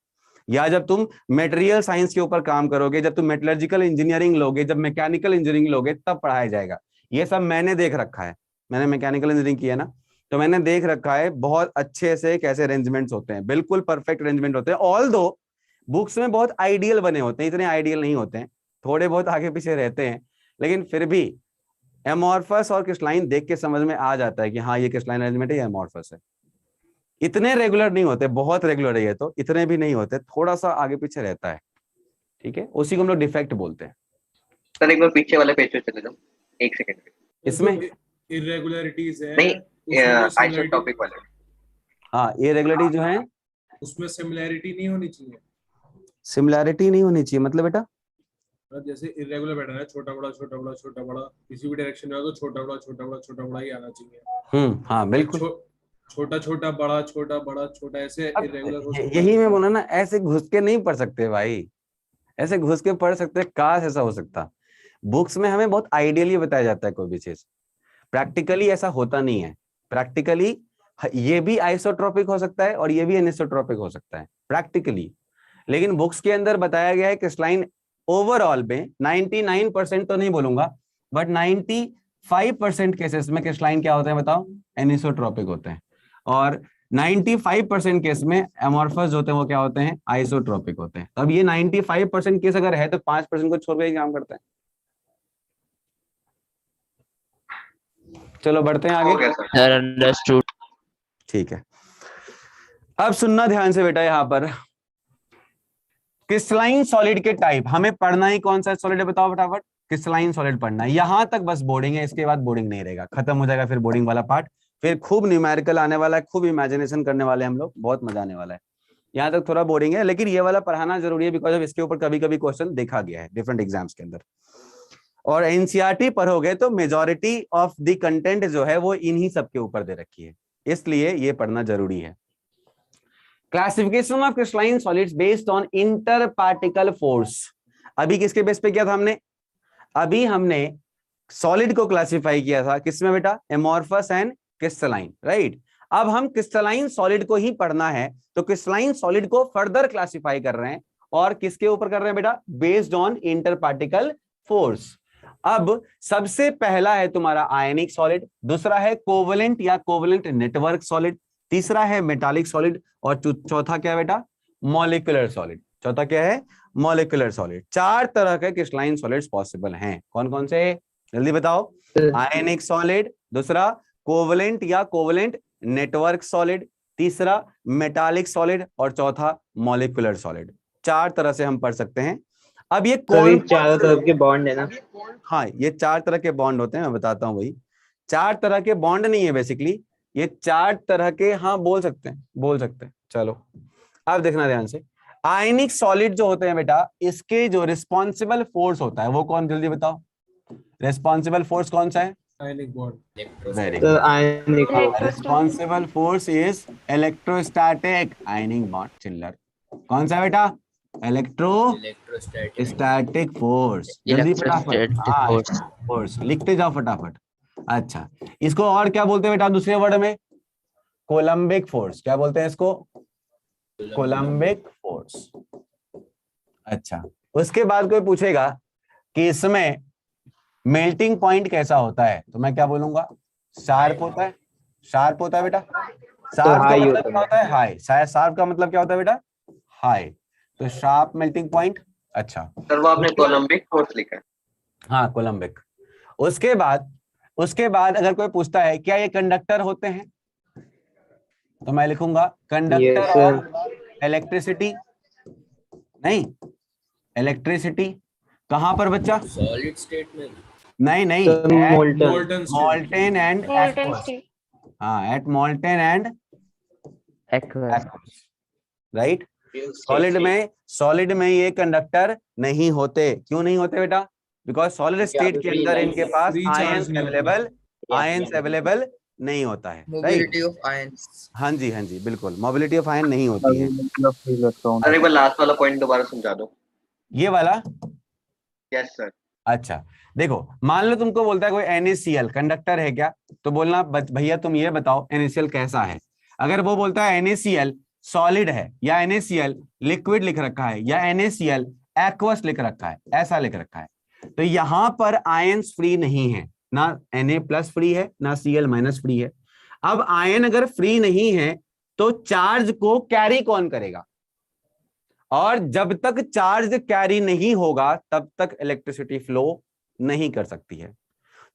या जब तुम मटेरियल साइंस के ऊपर काम करोगे, जब तुम मेटलर्जिकल इंजीनियरिंग लोगे, जब मैकेनिकल इंजीनियरिंग लोगे, तब पढ़ाया जाएगा। ये सब मैंने देख रखा है, मैंने मैकेनिकल इंजीनियरिंग किया ना, तो मैंने देख रखा है बहुत अच्छे से कैसे अरेंजमेंट्स होते हैं, बिल्कुल परफेक्ट अरेंजमेंट होते हैं। ऑल्दो बुक्स में बहुत आइडियल बने होते हैं, इतने आइडियल नहीं होते हैं, थोड़े बहुत आगे पीछे रहते हैं, लेकिन फिर भी एमॉर्फस और क्रिस्टलाइन देख के समझ में आ जाता है कि हाँ ये क्रिस्टलाइन अरेंजमेंट है, ये एमॉर्फस है। इतने रेगुलर नहीं होते, बहुत रेगुलर है ये तो, इतने भी नहीं होते, थोड़ा सा आगे पीछे रहता है। ठीक है, उसी को हम लोग डिफेक्ट बोलते हैं। सर एक बार पीछे वाले पेज पे चले जाओ, एक सेकंड। इसमें इरेगुलरिटीज है, आइसोटॉपिक वाले, हाँ इरेगुलरिटी जो है उसमें सिमिलैरिटी नहीं होनी चाहिए। सिमिलैरिटी नहीं होनी चाहिए मतलब बेटा? जैसे इरेगुलर पैटर्न है, छोटा बड़ा छोटा बड़ा छोटा बड़ा, किसी भी डायरेक्शन में हो तो छोटा बड़ा छोटा बड़ा छोटा बड़ा ही आना चाहिए। हाँ बिल्कुल, छोटा छोटा बड़ा छोटा बड़ा छोटा, ऐसे इरेगुलर हो सकता है। यही मैं बोला ना, ऐसे घुस के नहीं पढ़ सकते भाई, ऐसे घुस के पढ़ सकते, काश ऐसा हो सकता। बुक्स में हमें बहुत आइडियली बताया जाता है कोई भी चीज, प्रैक्टिकली ऐसा होता नहीं है। प्रैक्टिकली ये भी आइसोट्रोपिक हो सकता है और ये भी एनिसोट्रोपिक हो सकता है प्रैक्टिकली, लेकिन बुक्स के अंदर बताया गया है क्रिस्टलाइन ओवरऑल में 99% तो नहीं बोलूंगा बट 95% केसेस में क्रिस्टलाइन क्या होते हैं बताओ? एनिसोट्रोपिक होते हैं, और 95% केस में एमॉर्फस होते हैं वो क्या होते हैं? आइसोट्रोपिक होते हैं। अब ये 95% केस अगर है तो 5% को छोड़ के ही काम करते हैं। चलो बढ़ते हैं आगे। अंडरस्टूड। ठीक है, अब सुनना ध्यान से बेटा, यहां पर क्रिस्टलाइन सॉलिड के टाइप हमें पढ़ना ही कौन सा सॉलिड है बताओ फटाफट? क्रिस्टलाइन सॉलिड पढ़ना है, यहां तक बस बोर्डिंग है, इसके बाद बोर्डिंग नहीं रहेगा, खत्म हो जाएगा फिर बोर्डिंग वाला पार्ट, फिर खूब न्यूमेरिकल आने वाला है, खूब इमेजिनेशन करने वाले हम लोग, बहुत मजा आने वाला है। यहाँ तक थोड़ा बोरिंग है, लेकिन ये वाला पढ़ाना जरूरी है बिकॉज ऑफ इसके ऊपर कभी कभी क्वेश्चन देखा गया है डिफरेंट एग्जाम्स के अंदर। और एनसीईआरटी पढ़ोगे तो मेजॉरिटी ऑफ द कंटेंट जो है वो इन्हीं सब के ऊपर दे रखी है, इसलिए ये पढ़ना जरूरी है। Classification of crystalline solids based on inter particle force. अभी किसके बेस पे किया था हमने? अभी हमने सॉलिड को क्लासिफाई किया था किसमें बेटा? Amorphous and crystalline, right. अब हम क्रिस्टलाइन सॉलिड को ही पढ़ना है, तो क्रिस्टलाइन सॉलिड को फर्दर क्लासिफाई कर रहे हैं, और किसके ऊपर कर रहे हैं बेटा? Based on inter particle force. अब सबसे पहला है तुम्हारा आयनिक सॉलिड, दूसरा है कोवलेंट या कोवलेंट नेटवर्क सॉलिड, तीसरा है मेटालिक सॉलिड, और चौथा क्या है बेटा? Molecular solid. चौथा क्या है? Molecular solid. 4 तरह के क्रिस्टलाइन सॉलिड्स पॉसिबल हैं। कौन कौन से? जल्दी बताओ। आयनिक सॉलिड, दूसरा कोवलेंट या कोवलेंट नेटवर्क सॉलिड, तीसरा मेटालिक सॉलिड, और चौथा मॉलिक्यूलर सॉलिड। 4 तरह से हम पढ़ सकते हैं। अब ये कौन चारों तरफ के बॉन्ड है ना? हाँ, ये 4 तरह के बॉन्ड होते हैं, मैं बताता हूँ वही। 4 तरह के बॉन्ड नहीं है बेसिकली, ये 4 तरह के, हाँ बोल सकते हैं। चलो अब देखना ध्यान से। आयनिक सॉलिड जो होते हैं बेटा, इसके जो रिस्पॉन्सिबल फोर्स होता है वो कौन? जल्दी बताओ। रिस्पॉन्सिबल फोर्स कौन सा है? Ionic bond. Very sir ionic responsible force is electrostatic ionic bond चिल्लर। कौन सा बेटा? Electrostatic force. जल्दी फटाफट, हाँ फोर्स लिखते जाओ फटाफट। अच्छा, इसको और क्या बोलते हैं बेटा दूसरे वर्ड में? Coulombic force. क्या बोलते हैं इसको? Coulombic force. अच्छा, उसके बाद कोई पूछेगा कि इसमें मेल्टिंग पॉइंट कैसा होता है, तो मैं क्या बोलूंगा? शार्प होता है। शार्प होता है बेटा। शार्प का मतलब क्या होता है? हाई। शार्प का मतलब क्या होता है बेटा? हाई। तो शार्प मेल्टिंग पॉइंट। अच्छा सर वो आपने कोलम्बिक फोर्स लिखा है। हाँ कोलम्बिक। उसके बाद अगर कोई पूछता है क्या ये कंडक्टर होते हैं, तो मैं लिखूंगा कंडक्टर ऑफ इलेक्ट्रिसिटी। नहीं, इलेक्ट्रिसिटी कहां पर बच्चा? सॉलिड स्टेट में नहीं मोल्टेन एंड हाँ at molten and aqueous, right. Solid में ये कंडक्टर नहीं होते। क्यों नहीं होते बेटा? बिकॉज सॉलिड स्टेट के अंदर इनके पास आयंस अवेलेबल नहीं होता है। Mobility of ions. हाँ जी बिल्कुल, मोबिलिटी ऑफ आयन नहीं होती है। अरे एक बार लास्ट वाला पॉइंट दोबारा समझा दो। ये वाला? Yes sir. अच्छा देखो, मान लो तुमको बोलता है कोई NaCl कंडक्टर है क्या, तो बोलना भैया तुम ये बताओ NaCl कैसा है। अगर वो बोलता है NaCl सॉलिड है, या NaCl लिक्विड लिख रखा है, या NaCl एक्वस लिख रखा है, ऐसा लिख रखा है, तो यहां पर आयंस फ्री नहीं है, ना Na+ फ्री है ना Cl- फ्री है। अब आयन अगर फ्री नहीं है तो चार्ज को कैरी कौन करेगा? और जब तक चार्ज कैरी नहीं होगा तब तक इलेक्ट्रिसिटी फ्लो नहीं कर सकती है।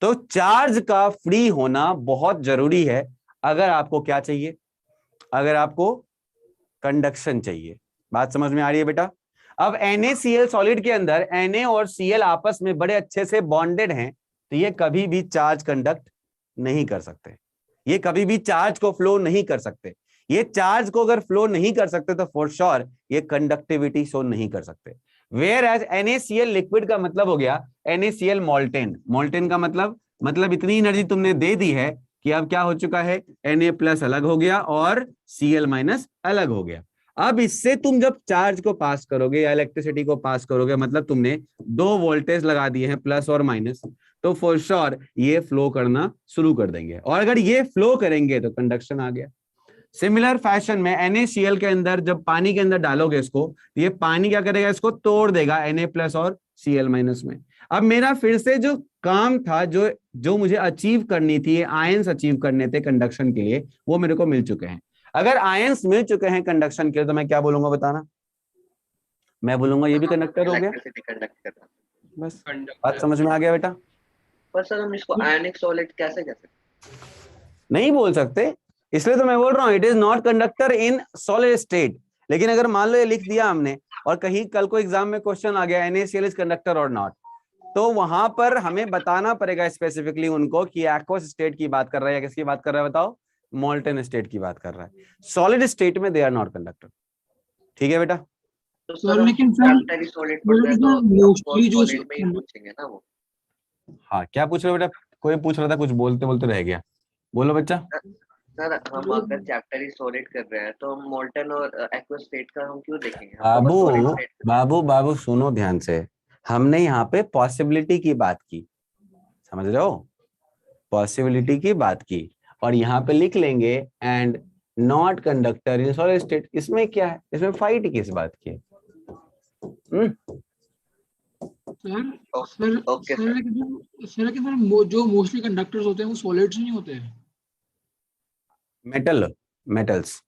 तो चार्ज का फ्री होना बहुत जरूरी है अगर आपको क्या चाहिए? अगर आपको कंडक्शन चाहिए। बात समझ में आ रही है बेटा? अब NaCl सॉलिड के अंदर Na और Cl आपस में बड़े अच्छे से बॉन्डेड हैं, तो ये कभी भी चार्ज कंडक्ट नहीं कर सकते, ये कभी भी चार्ज को फ्लो नहीं कर सकते। ये चार्ज को अगर फ्लो नहीं कर सकते तो फॉर श्योर ये कंडक्टिविटी शो नहीं कर सकते। वेयर एज NaCl लिक्विड का मतलब हो गया NaCl मोल्टेन का मतलब इतनी एनर्जी तुमने दे दी है कि अब क्या हो चुका है, Na+ अलग हो गया और Cl- अलग हो गया। अब इससे तुम जब चार्ज को पास करोगे या इलेक्ट्रिसिटी को पास करोगे, मतलब तुमने 2 वोल्टेज लगा दिए हैं प्लस और माइनस, तो फॉर श्योर ये फ्लो करना शुरू कर देंगे, और अगर ये फ्लो करेंगे तो कंडक्शन आ गया। सिमिलर फैशन में NaCl के अंदर जब पानी के अंदर डालोगे इसको, तो ये पानी क्या करेगा? इसको तोड़ देगा Na+ और Cl- में। अब मेरा फिर से जो काम था, जो मुझे अचीव करनी थी, आयंस अचीव करने थे कंडक्शन के लिए, वो मेरे को मिल चुके हैं। अगर आयंस मिल चुके हैं कंडक्शन के लिए तो मैं क्या बोलूंगा बताना? मैं बोलूंगा ये भी कंडक्टर हो गया। बस बात समझ में आ गया बेटा? पर सर हम इसको आयनिक सॉलिड कैसे कह सकते? नहीं बोल सकते, इसलिए तो मैं बोल रहा हूं it is not conductor in solid state. लेकिन अगर मान लो ये लिख दिया हमने और कहीं कल को एग्जाम में क्वेश्चन आ गया NaCl इज कंडक्टर और नॉट, तो वहां पर हमें बताना पड़ेगा स्पेसिफिकली उनको कि एक्वस स्टेट की बात कर रहा है या किसकी बात कर रहा है बताओ? मोल्टेन स्टेट की बात कर रहा है। सॉलिड स्टेट में दे आर नॉट कंडक्टर। ठीक है बेटा? तो सर लेकिन सॉलिड पढ़ रहे तो मोस्टली जो पूछेंगे ना वो। हाँ क्या पूछ रहे हो बेटा? कोई पूछ रहा था, कुछ बोलते बोलते रह गया। बोलो बच्चा। सर हम अगर चैप्टर ही सॉलिड कर रहे हैं तो मोल्टन और एक्वस स्टेट का हम क्यों देखेंगे? बाबू सुनो ध्यान से, हमने यहाँ पे पॉसिबिलिटी की बात की, समझ रहे हो? पॉसिबिलिटी की बात की, और यहाँ पे लिख लेंगे and not conductor in solid state. इसमें क्या है? इसमें फाइट किस बात की? सर जो मोस्टली कंडक्टर्स होते हैं वो सॉलिड्स नहीं होते हैं, मेटल्स।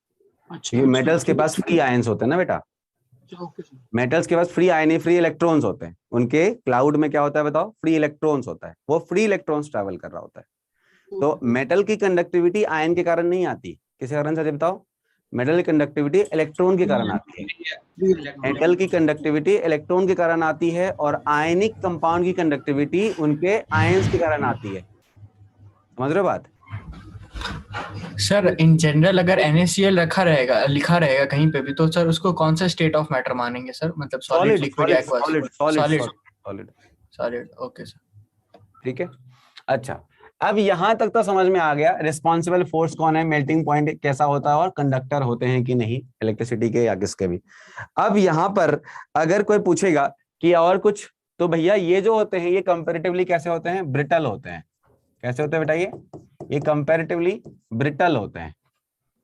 ये मेटल्स के पास फ्री आयंस होते हैं ना बेटा, मेटल्स के पास फ्री आयन, फ्री इलेक्ट्रॉन्स होते हैं। उनके क्लाउड में क्या होता है बताओ? फ्री इलेक्ट्रॉन्स होता है, वो फ्री इलेक्ट्रॉन्स ट्रैवल कर रहा होता है। तो मेटल की कंडक्टिविटी आयन के कारण नहीं आती, किसके कारण से बताओ? मेटल की कंडक्टिविटी इलेक्ट्रॉन के कारण आती है। मेटल की कंडक्टिविटी इलेक्ट्रॉन के कारण आती है, और आयनिक कंपाउंड की कंडक्टिविटी उनके आयंस के कारण आती है। समझ रहे हो बात? सर इन जनरल अगर NaCl लिखा रहेगा कहीं पे भी, तो सर उसको कौन सा स्टेट ऑफ मैटर मानेंगे सर? मतलब solid, liquid, aqueous? Solid. Okay sir, ठीक है। अच्छा, अब यहां तक तो समझ में आ गया रिस्पॉन्सिबल फोर्स कौन है, मेल्टिंग पॉइंट कैसा होता है और कंडक्टर होते हैं कि नहीं इलेक्ट्रिसिटी के या किसके भी। अब यहां पर अगर कोई पूछेगा कि और कुछ, तो भैया ये जो होते हैं ये कंपैरेटिवली कैसे होते हैं, ब्रिटल होते हैं। कैसे होते हैं बेटा, ये कंपैरेटिवली ब्रिटल होते हैं।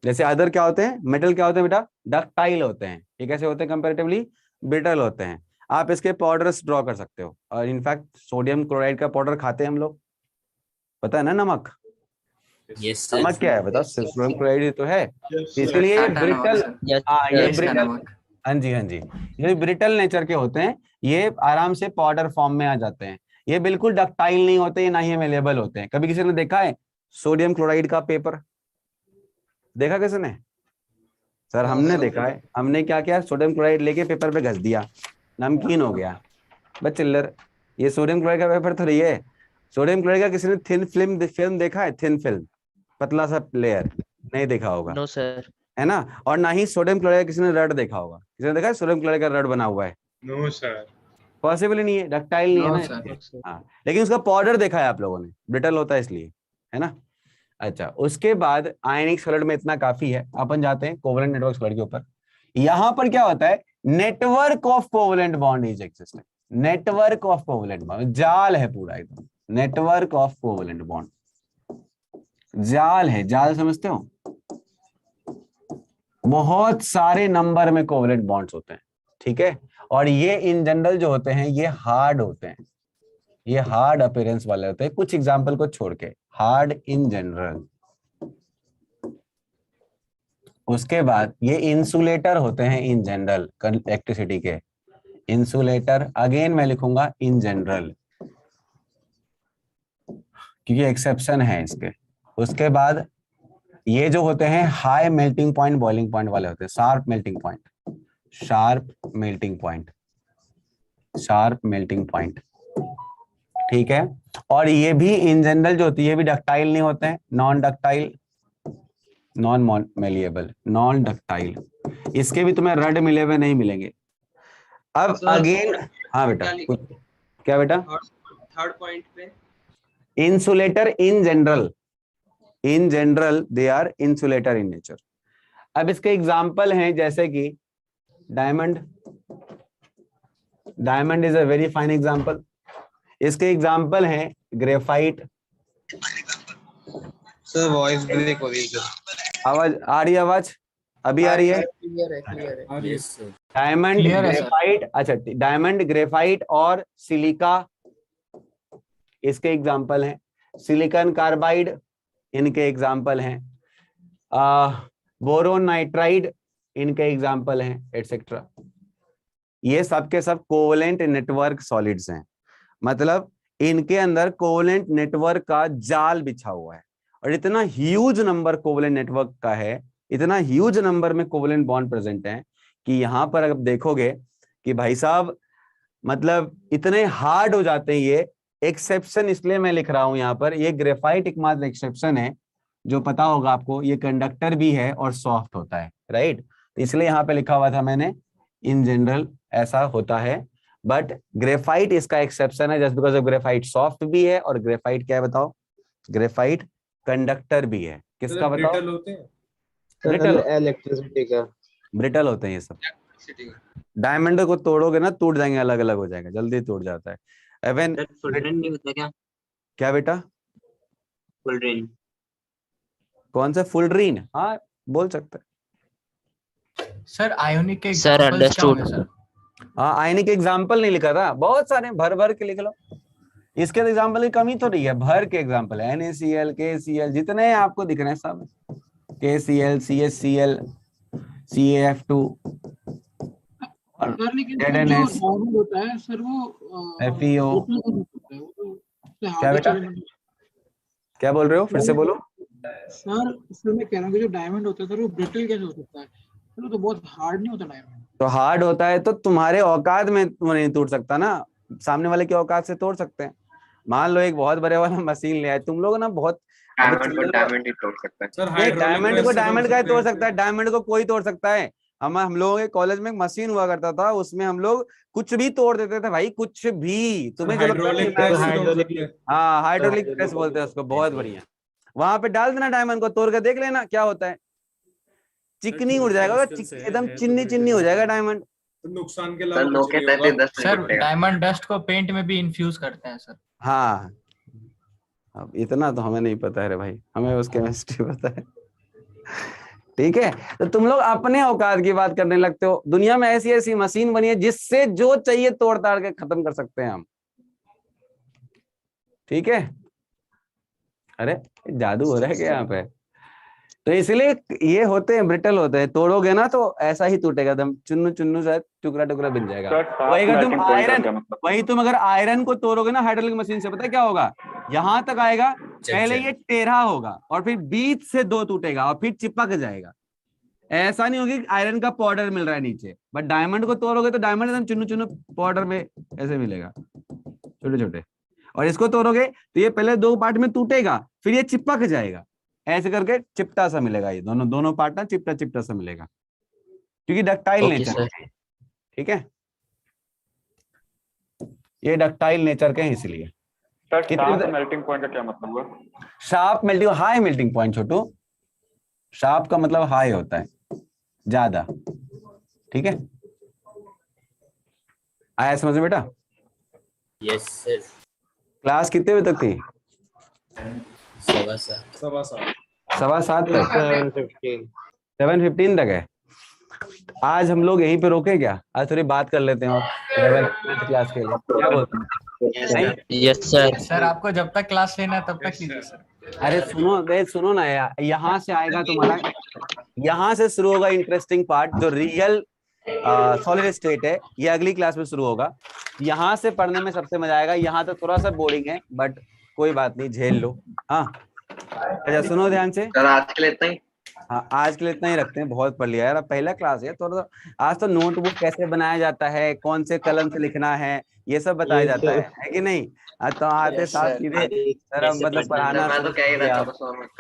जैसे अदर क्या होते हैं, मेटल क्या होते हैं बेटा, डक्टाइल होते हैं। ये कैसे होते हैं, कंपैरेटिवली ब्रिटल होते हैं। आप इसके पाउडर्स ड्रॉ कर सकते हो, और इनफैक्ट सोडियम क्लोराइड का पाउडर खाते हैं हम लोग, पता है ना, नमक। नमक क्या है बता, सोडियम क्लोराइड तो है, इसलिए ये ब्रिटल, ये ब्रिटल, हाँ जी हाँ जी, ये ब्रिटल नेचर के होते हैं, ये आराम से पाउडर फॉर्म में आ जाते हैं। ये बिल्कुल डक्टाइल नहीं होते, ये ना ही अवेलेबल होते हैं। कभी किसी ने देखा है सोडियम क्लोराइड का पेपर, देखा किसी ने? सर हमने देखा है। हमने क्या किया, सोडियम क्लोराइड लेके पेपर पे घस दिया, नमकीन हो गया बस चिल्लर। ये सोडियम क्लोराइड का पेपर थोड़ी है। सोडियम क्लोराइड का किसी ने थिन फिल्म देखा है, थिन फिल्म, पतला सा लेयर, नहीं देखा होगा। No sir. है ना, और ना ही सोडियम क्लोराइड किसी ने रड देखा होगा। किसी ने देखा है सोडियम क्लोराइड का रड बना हुआ है? नो सर, पॉसिबल ही नहीं है, डक्टाइल नहीं है ना। हाँ, लेकिन उसका पाउडर देखा है आप लोगों ने, ब्रिटल होता है इसलिए, है ना। अच्छा, उसके बाद आयनिक सॉलिड में इतना काफी है, अपन जाते हैं कोवलेंट नेटवर्क सॉलिड के ऊपर। यहां पर क्या होता है, network of covalent bond is existing. Network of covalent bond, जाल है पूरा एकदम, नेटवर्क ऑफ कोवलेंट बॉन्ड, जाल है। जाल समझते हो, बहुत सारे नंबर में कोवलेंट बॉन्ड्स होते हैं, ठीक है। और ये इन जनरल जो होते हैं ये हार्ड होते हैं, ये हार्ड अपीयरेंस वाले होते हैं, कुछ एग्जांपल को छोड़ के, हार्ड इन जनरल। उसके बाद ये इंसुलेटर होते हैं इन जनरल, इलेक्ट्रिसिटी के इंसुलेटर। अगेन मैं लिखूंगा इन जनरल क्योंकि एक्सेप्शन है इसके। उसके बाद ये जो होते हैं high melting point, boiling point वाले होते हैं, sharp melting point, sharp melting point, sharp melting point, ठीक है। और ये भी इन जनरल जो होती है, ये भी डक्टाइल नहीं होते हैं, non ductile, non malleable, non ductile. इसके भी तुम्हें रड मिले हुए नहीं मिलेंगे। अब अगेन, हाँ बेटा, क्या बेटा, थर्ड पॉइंट पे insulator in general, in general they are insulator in nature. अब इसके एग्जाम्पल हैं जैसे कि diamond, diamond is a very fine example. इसके एग्जाम्पल हैं ग्रेफाइट। सर वॉइस ब्रेक हो रही है सर। आवाज आ रही है, आवाज अभी आ रही है? डायमंड, ग्रेफाइट, अच्छा डायमंड, ग्रेफाइट और सिलिका इसके एग्जाम्पल हैं। सिलिकॉन कार्बाइड इनके एग्जाम्पल हैं। बोरोन नाइट्राइड इनके एग्जाम्पल हैं, एटसेट्रा। ये सब के सब कोवलेंट नेटवर्क सॉलिड्स हैं, मतलब इनके अंदर कोवलेंट नेटवर्क का जाल बिछा हुआ है। और इतना ह्यूज नंबर कोवलेंट नेटवर्क का है, इतना ह्यूज नंबर में कोवलेंट बॉन्ड प्रेजेंट हैं कि यहाँ पर अगर देखोगे कि भाई साहब मतलब इतने हार्ड हो जाते हैं ये। एक्सेप्शन इसलिए मैं लिख रहा हूं यहाँ पर, ये ग्रेफाइट एकमात्र एक्सेप्शन है जो पता होगा आपको, ये कंडक्टर भी है और सॉफ्ट होता है, राइट। इसलिए यहाँ पे लिखा हुआ था मैंने इन जनरल ऐसा होता है, बट ग्रेफाइट इसका एक्सेप्शन है just because of graphite soft भी है और ग्रेफाइट क्या है बताओ, ग्रेफाइट कंडक्टर भी है। किसका बताओ? ब्रिटल होते हैं, ब्रिटल, इलेक्ट्रिसिटी का ब्रिटल होते हैं ये सब। डायमंड को तोड़ोगे ना टूट जाएंगे, अलग अलग हो जाएगा, जल्दी टूट जाता है। एवन फुलरेन नहीं होता क्या? क्या बेटा? फुलरेन कौन सा फुलरीन? हाँ बोल सकते हैं सर। आयोनिक के सर अंडरस्टूड। हाँ, आयनिक एग्जाम्पल नहीं लिखा था, बहुत सारे भर भर के लिख लो। इसके एग्जाम्पल की कमी तो नहीं है, भर के एग्जाम्पल है, NaCl, KCl, जितने आपको दिख रहे हैं सब, KCl, CHCl, CaF2 सर लेकिन ZNS, जो नॉर्मल होता है सर वो FeO। क्या बेटा, क्या बोल रहे हो, फिर से बोलो सर। इसमें मैं कह रहा हूँ कि जो डायमंड होता है सर वो ब्रिटल कैसे हो सकता है? वो तो बहुत हार्ड नहीं होता डायमंड। तो हार्ड होता है तो तुम्हारे औकात में वो नहीं टूट सकता ना, सामने वाले के औकात से तोड़ सकते हैं। मान लो एक बहुत बड़े वाला मशीन ले आए तुम लोग ना, बहुत डायमंड को डायमंड ही तोड़ सकता है। डायमंड को डायमंड का ही तोड़ सकता है, डायमंड को कोई तोड़ सकता है। हम लोगों के कॉलेज में एक मशीन हुआ करता था, उसमें हम लोग कुछ भी तोड़ देते थे भाई, कुछ भी। तुम्हें जो लगता है हाँ हाइड्रोलिक प्रेस बोलते हैं उसको, बहुत बढ़िया। वहां पे डाल देना डायमंड को, तोड़ के देख लेना क्या होता है, चिकनी उड़ जाएगा, एकदम चिन्नी चिन्नी हो जाएगा डायमंड। नुकसान के अलावा कुछ नहीं होगा। सर डायमंड डस्ट को पेंट में भी इन्फ्यूज करते हैं सर। हाँ अब इतना तो हमें नहीं पता है रे भाई, हमें उस केमिस्ट्री पता है। ठीक है, तो तुम लोग अपने औकात की बात करने लगते हो। दुनिया में ऐसी ऐसी मशीन बनी है जिससे जो चाहिए तोड़ ताड़ के खत्म कर सकते हैं हम। ठीक है, अरे जादू हो रहा है क्या यहाँ पे? तो इसलिए ये होते हैं, ब्रिटल होते हैं, तोड़ोगे ना तो ऐसा ही टूटेगा, दम चुन्नू चुन्नू सा टुकड़ा टुकड़ा बन जाएगा। वही अगर तुम आयरन, वही तुम अगर आयरन को तोड़ोगे ना हाइड्रोलिक मशीन से, पता है क्या होगा? यहाँ तक आएगा, पहले ये टेढ़ा होगा और फिर बीच से दो टूटेगा और फिर चिपक जाएगा। ऐसा नहीं होगी आयरन का पाउडर मिल रहा है नीचे, बट डायमंड को तोड़ोगे तो डायमंड एकदम चुन्नू चुन्नू पाउडर में ऐसे मिलेगा, छोटे छोटे। और इसको तोड़ोगे तो ये पहले दो पार्ट में टूटेगा, फिर ये चिपक जाएगा, ऐसे करके चिपटा सा मिलेगा। ये दोनों पार्ट ना चिपटा चिपटा सा मिलेगा, क्योंकि डक्टाइल नेचर है। ठीक है, ये डक्टाइल नेचर के हैं इसलिए। शार्प मेल्टिंग पॉइंट का क्या मतलब हुआ? Sharp melting, high melting point छोटू। शार्प का मतलब हाई होता है, ज्यादा। ठीक है, आया समझ में बेटा? Yes sir. क्लास कितने बजे तक थी? 7:15 तक। 7:15 तक है। आज हम लोग यहीं पे रोके क्या? आज थोड़ी बात कर लेते हैं और 11th क्लास के लिए, क्या बोलते हैं? Yes sir. सर आपको जब तक क्लास लेना है तब तक लीजिए सर। अरे सुनो ना यार, यहाँ से आएगा तुम्हारा, यहाँ से शुरू होगा इंटरेस्टिंग पार्ट, जो रियल सॉलिड स्टेट है, ये अगली क्लास में शुरू होगा। यहाँ से पढ़ने में सबसे मजा आएगा। यहाँ तो थोड़ा सा बोरिंग है, बट कोई बात नहीं, झेल लो। हाँ अच्छा सुनो ध्यान से। आज के लिए इतना ही। हाँ आज के लिए इतना ही रखते हैं, बहुत पढ़ लिया यार, पहला क्लास है तो आज तो नोटबुक कैसे बनाया जाता है, कौन से कलम से लिखना है, ये सब बताया जाता है कि नहीं? तो आते साथ सीधे सर मतलब पढ़ाना,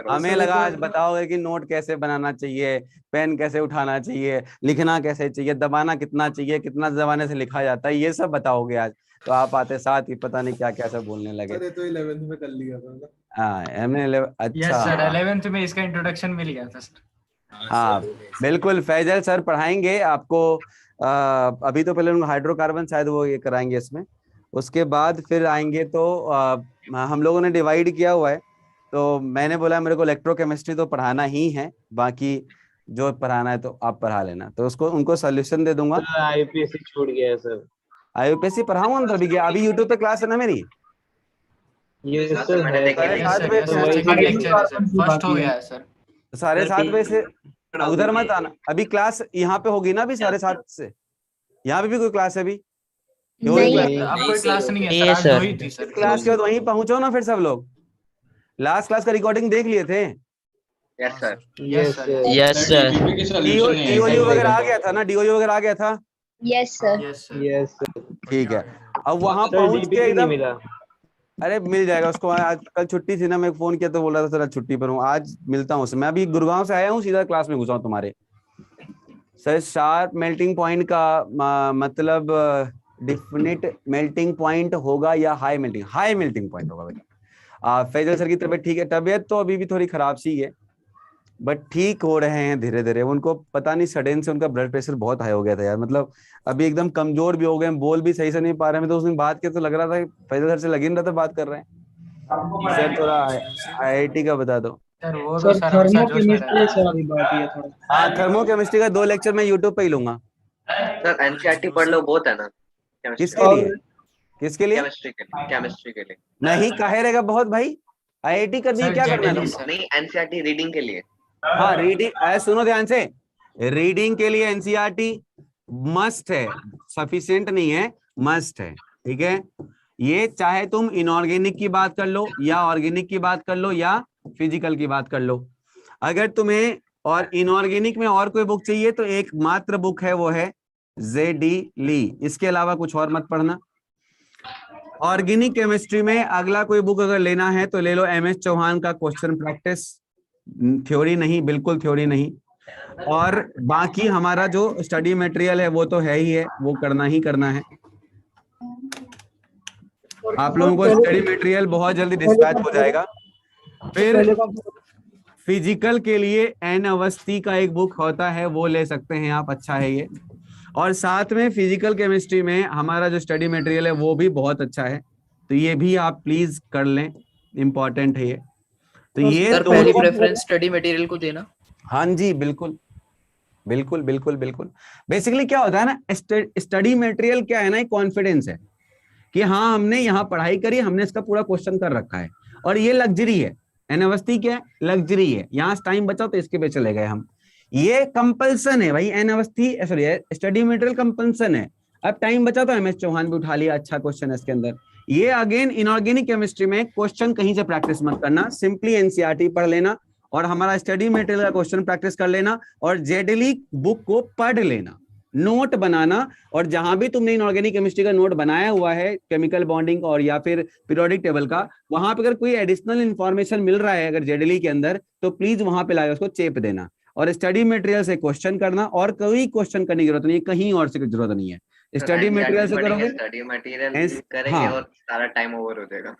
हमें लगा आज बताओगे कि नोट कैसे बनाना चाहिए, पेन कैसे उठाना चाहिए, लिखना कैसे चाहिए, दबाना कितना चाहिए, कितना दबाने से लिखा जाता है, ये सब बताओगे आज। तो आप आते साथ ही पता नहीं क्या क्या सब बोलने लगे। अरे तो 11th में कर लिया था। हाँ हमने अच्छा यस सर 11th में इसका इंट्रोडक्शन मिल गया था सर। हाँ बिल्कुल, फैजल सर पढ़ाएंगे आपको। अभी तो पहले हाइड्रोकार्बन शायद वो ये कराएंगे इसमें, उसके बाद फिर आएंगे तो हम लोगों ने डिवाइड किया हुआ है। तो मैंने बोला मेरे को इलेक्ट्रोकेमिस्ट्री तो पढ़ाना ही है, बाकी जो पढ़ाना है तो आप पढ़ा लेना। तो उसको उनको सोल्यूशन दे दूंगा। आईपीएससी छूट गया है सर। आईयूपीएससी पढ़ाऊंगा ना, अभी अभी यूट्यूब पे क्लास है ना मेरी। ये सर है 7:30 बजे से उधर मत आना, अभी क्लास यहाँ पे होगी ना, अभी 7:30 से। यहाँ पे भी कोई क्लास है अभी? क्लास नहीं है सर, क्लास के बाद वहीं पहुंचो ना फिर सब लोग। लास्ट क्लास का रिकॉर्डिंग देख लिए थे? Yes sir. Yes sir. DOU वगैरह आ गया था ना? डीओयू वगैरह आ गया था? Yes sir. यस ठीक है, अब वहां पहुंच के एकदम, अरे मिल जाएगा उसको। आज कल छुट्टी थी ना, मैं फोन किया तो बोल रहा था सर छुट्टी पर हूँ, आज मिलता हूँ उससे। मैं अभी गुड़गांव से आया हूँ, सीधा क्लास में घुसा हूँ तुम्हारे। सर शार्प मेल्टिंग पॉइंट का मतलब डिफिनिट मेल्टिंग पॉइंट होगा या हाई मेल्टिंग पॉइंट होगा बेटा। फैजल सर की तबीयत ठीक है? तबीयत तो अभी भी थोड़ी खराब सी है, बट ठीक हो रहे हैं धीरे धीरे। उनको पता नहीं सडन से उनका ब्लड प्रेशर बहुत हाई हो गया था यार, मतलब अभी एकदम कमजोर भी हो गए, बोल भी सही से नहीं पा रहे हैं। तो उसमें बात किया तो लग रहा था फैजल सर से लग ही नहीं रहा था बात कर रहे हैं। सर थोड़ा आईआईटी का बता दो। सर थर्मोकेमिस्ट्री से वाली बात है थोड़ा। हाँ थर्मोकेमिस्ट्री का 2 लेक्चर मैं यूट्यूब पे ही लूंगा। सर एनसीईआरटी पढ़ लो, बहुत है ना। किसके लिए? किसके लिए? केमिस्ट्री के लिए। नहीं काहे रहेगा बहुत भाई, आईआईटी करनी है, क्या करना है? नहीं एनसीईआरटी रीडिंग के लिए। हाँ रीडिंग, सुनो ध्यान से, रीडिंग के लिए एनसीईआरटी मस्ट है, सफिशिएंट नहीं है, मस्ट है। ठीक है, ये चाहे तुम इनऑर्गेनिक की बात कर लो या ऑर्गेनिक की बात कर लो या फिजिकल की बात कर लो। अगर तुम्हें और इनऑर्गेनिक में और कोई बुक चाहिए तो एक मात्र बुक है, वो है जेडी ली, इसके अलावा कुछ और मत पढ़ना। ऑर्गेनिक केमिस्ट्री में अगला कोई बुक अगर लेना है तो ले लो MS चौहान का क्वेश्चन प्रैक्टिस। थ्योरी नहीं, बिल्कुल थ्योरी नहीं। और बाकी हमारा जो स्टडी मटेरियल है वो तो है ही है, वो करना ही करना है। आप लोगों को स्टडी मटेरियल बहुत जल्दी डिस्पैच हो जाएगा। फिर फिजिकल के लिए एन अवस्थी का एक बुक होता है, वो ले सकते हैं आप, अच्छा है ये। और साथ में फिजिकल केमिस्ट्री में हमारा जो स्टडी मटेरियल है वो भी बहुत अच्छा है, तो ये भी आप प्लीज कर लें, इम्पोर्टेंट है ये। तो ये सर पहली प्रेफरेंस स्टडी मटेरियल को देना। हाँ जी, बिल्कुल बिल्कुल बिल्कुल बिल्कुल। बेसिकली क्या होता है ना, स्टडी मटेरियल क्या है ना, एक कॉन्फिडेंस है कि हाँ हमने यहाँ पढ़ाई करी, हमने इसका पूरा क्वेश्चन कर रखा है, और ये लग्जरी है। एन अवस्थी क्या है, लग्जरी है, यहाँ टाइम बचा तो इसके पे चले गए हम। ये कंपल्सन है भाई, N Awasthi sorry study material compulsion है। अब टाइम बचा तो MS चौहान भी उठा लिया, अच्छा क्वेश्चन है इसके अंदर। ये अगेन इनऑर्गेनिक केमिस्ट्री में क्वेश्चन कहीं से प्रैक्टिस मत करना, सिंपली एनसीईआरटी पढ़ लेना और हमारा स्टडी मटेरियल का क्वेश्चन प्रैक्टिस कर लेना, और जेडली बुक को पढ़ लेना, नोट बनाना। और जहां भी तुमने इनऑर्गेनिक केमिस्ट्री का नोट बनाया हुआ है, केमिकल बॉन्डिंग और या फिर पीरियोडिक टेबल का, वहां पे अगर कोई एडिशनल इंफॉर्मेशन मिल रहा है अगर जेडली के अंदर, तो प्लीज वहां पे लाके उसको चेप देना और स्टडी मटेरियल से क्वेश्चन करना। और कोई क्वेश्चन करने की जरूरत नहीं है, कहीं और से जरूरत नहीं है, स्टडी मटेरियल से करोगे, स्टडी मटेरियल करेंगे हाँ। और सारा टाइम ओवर हो जाएगा।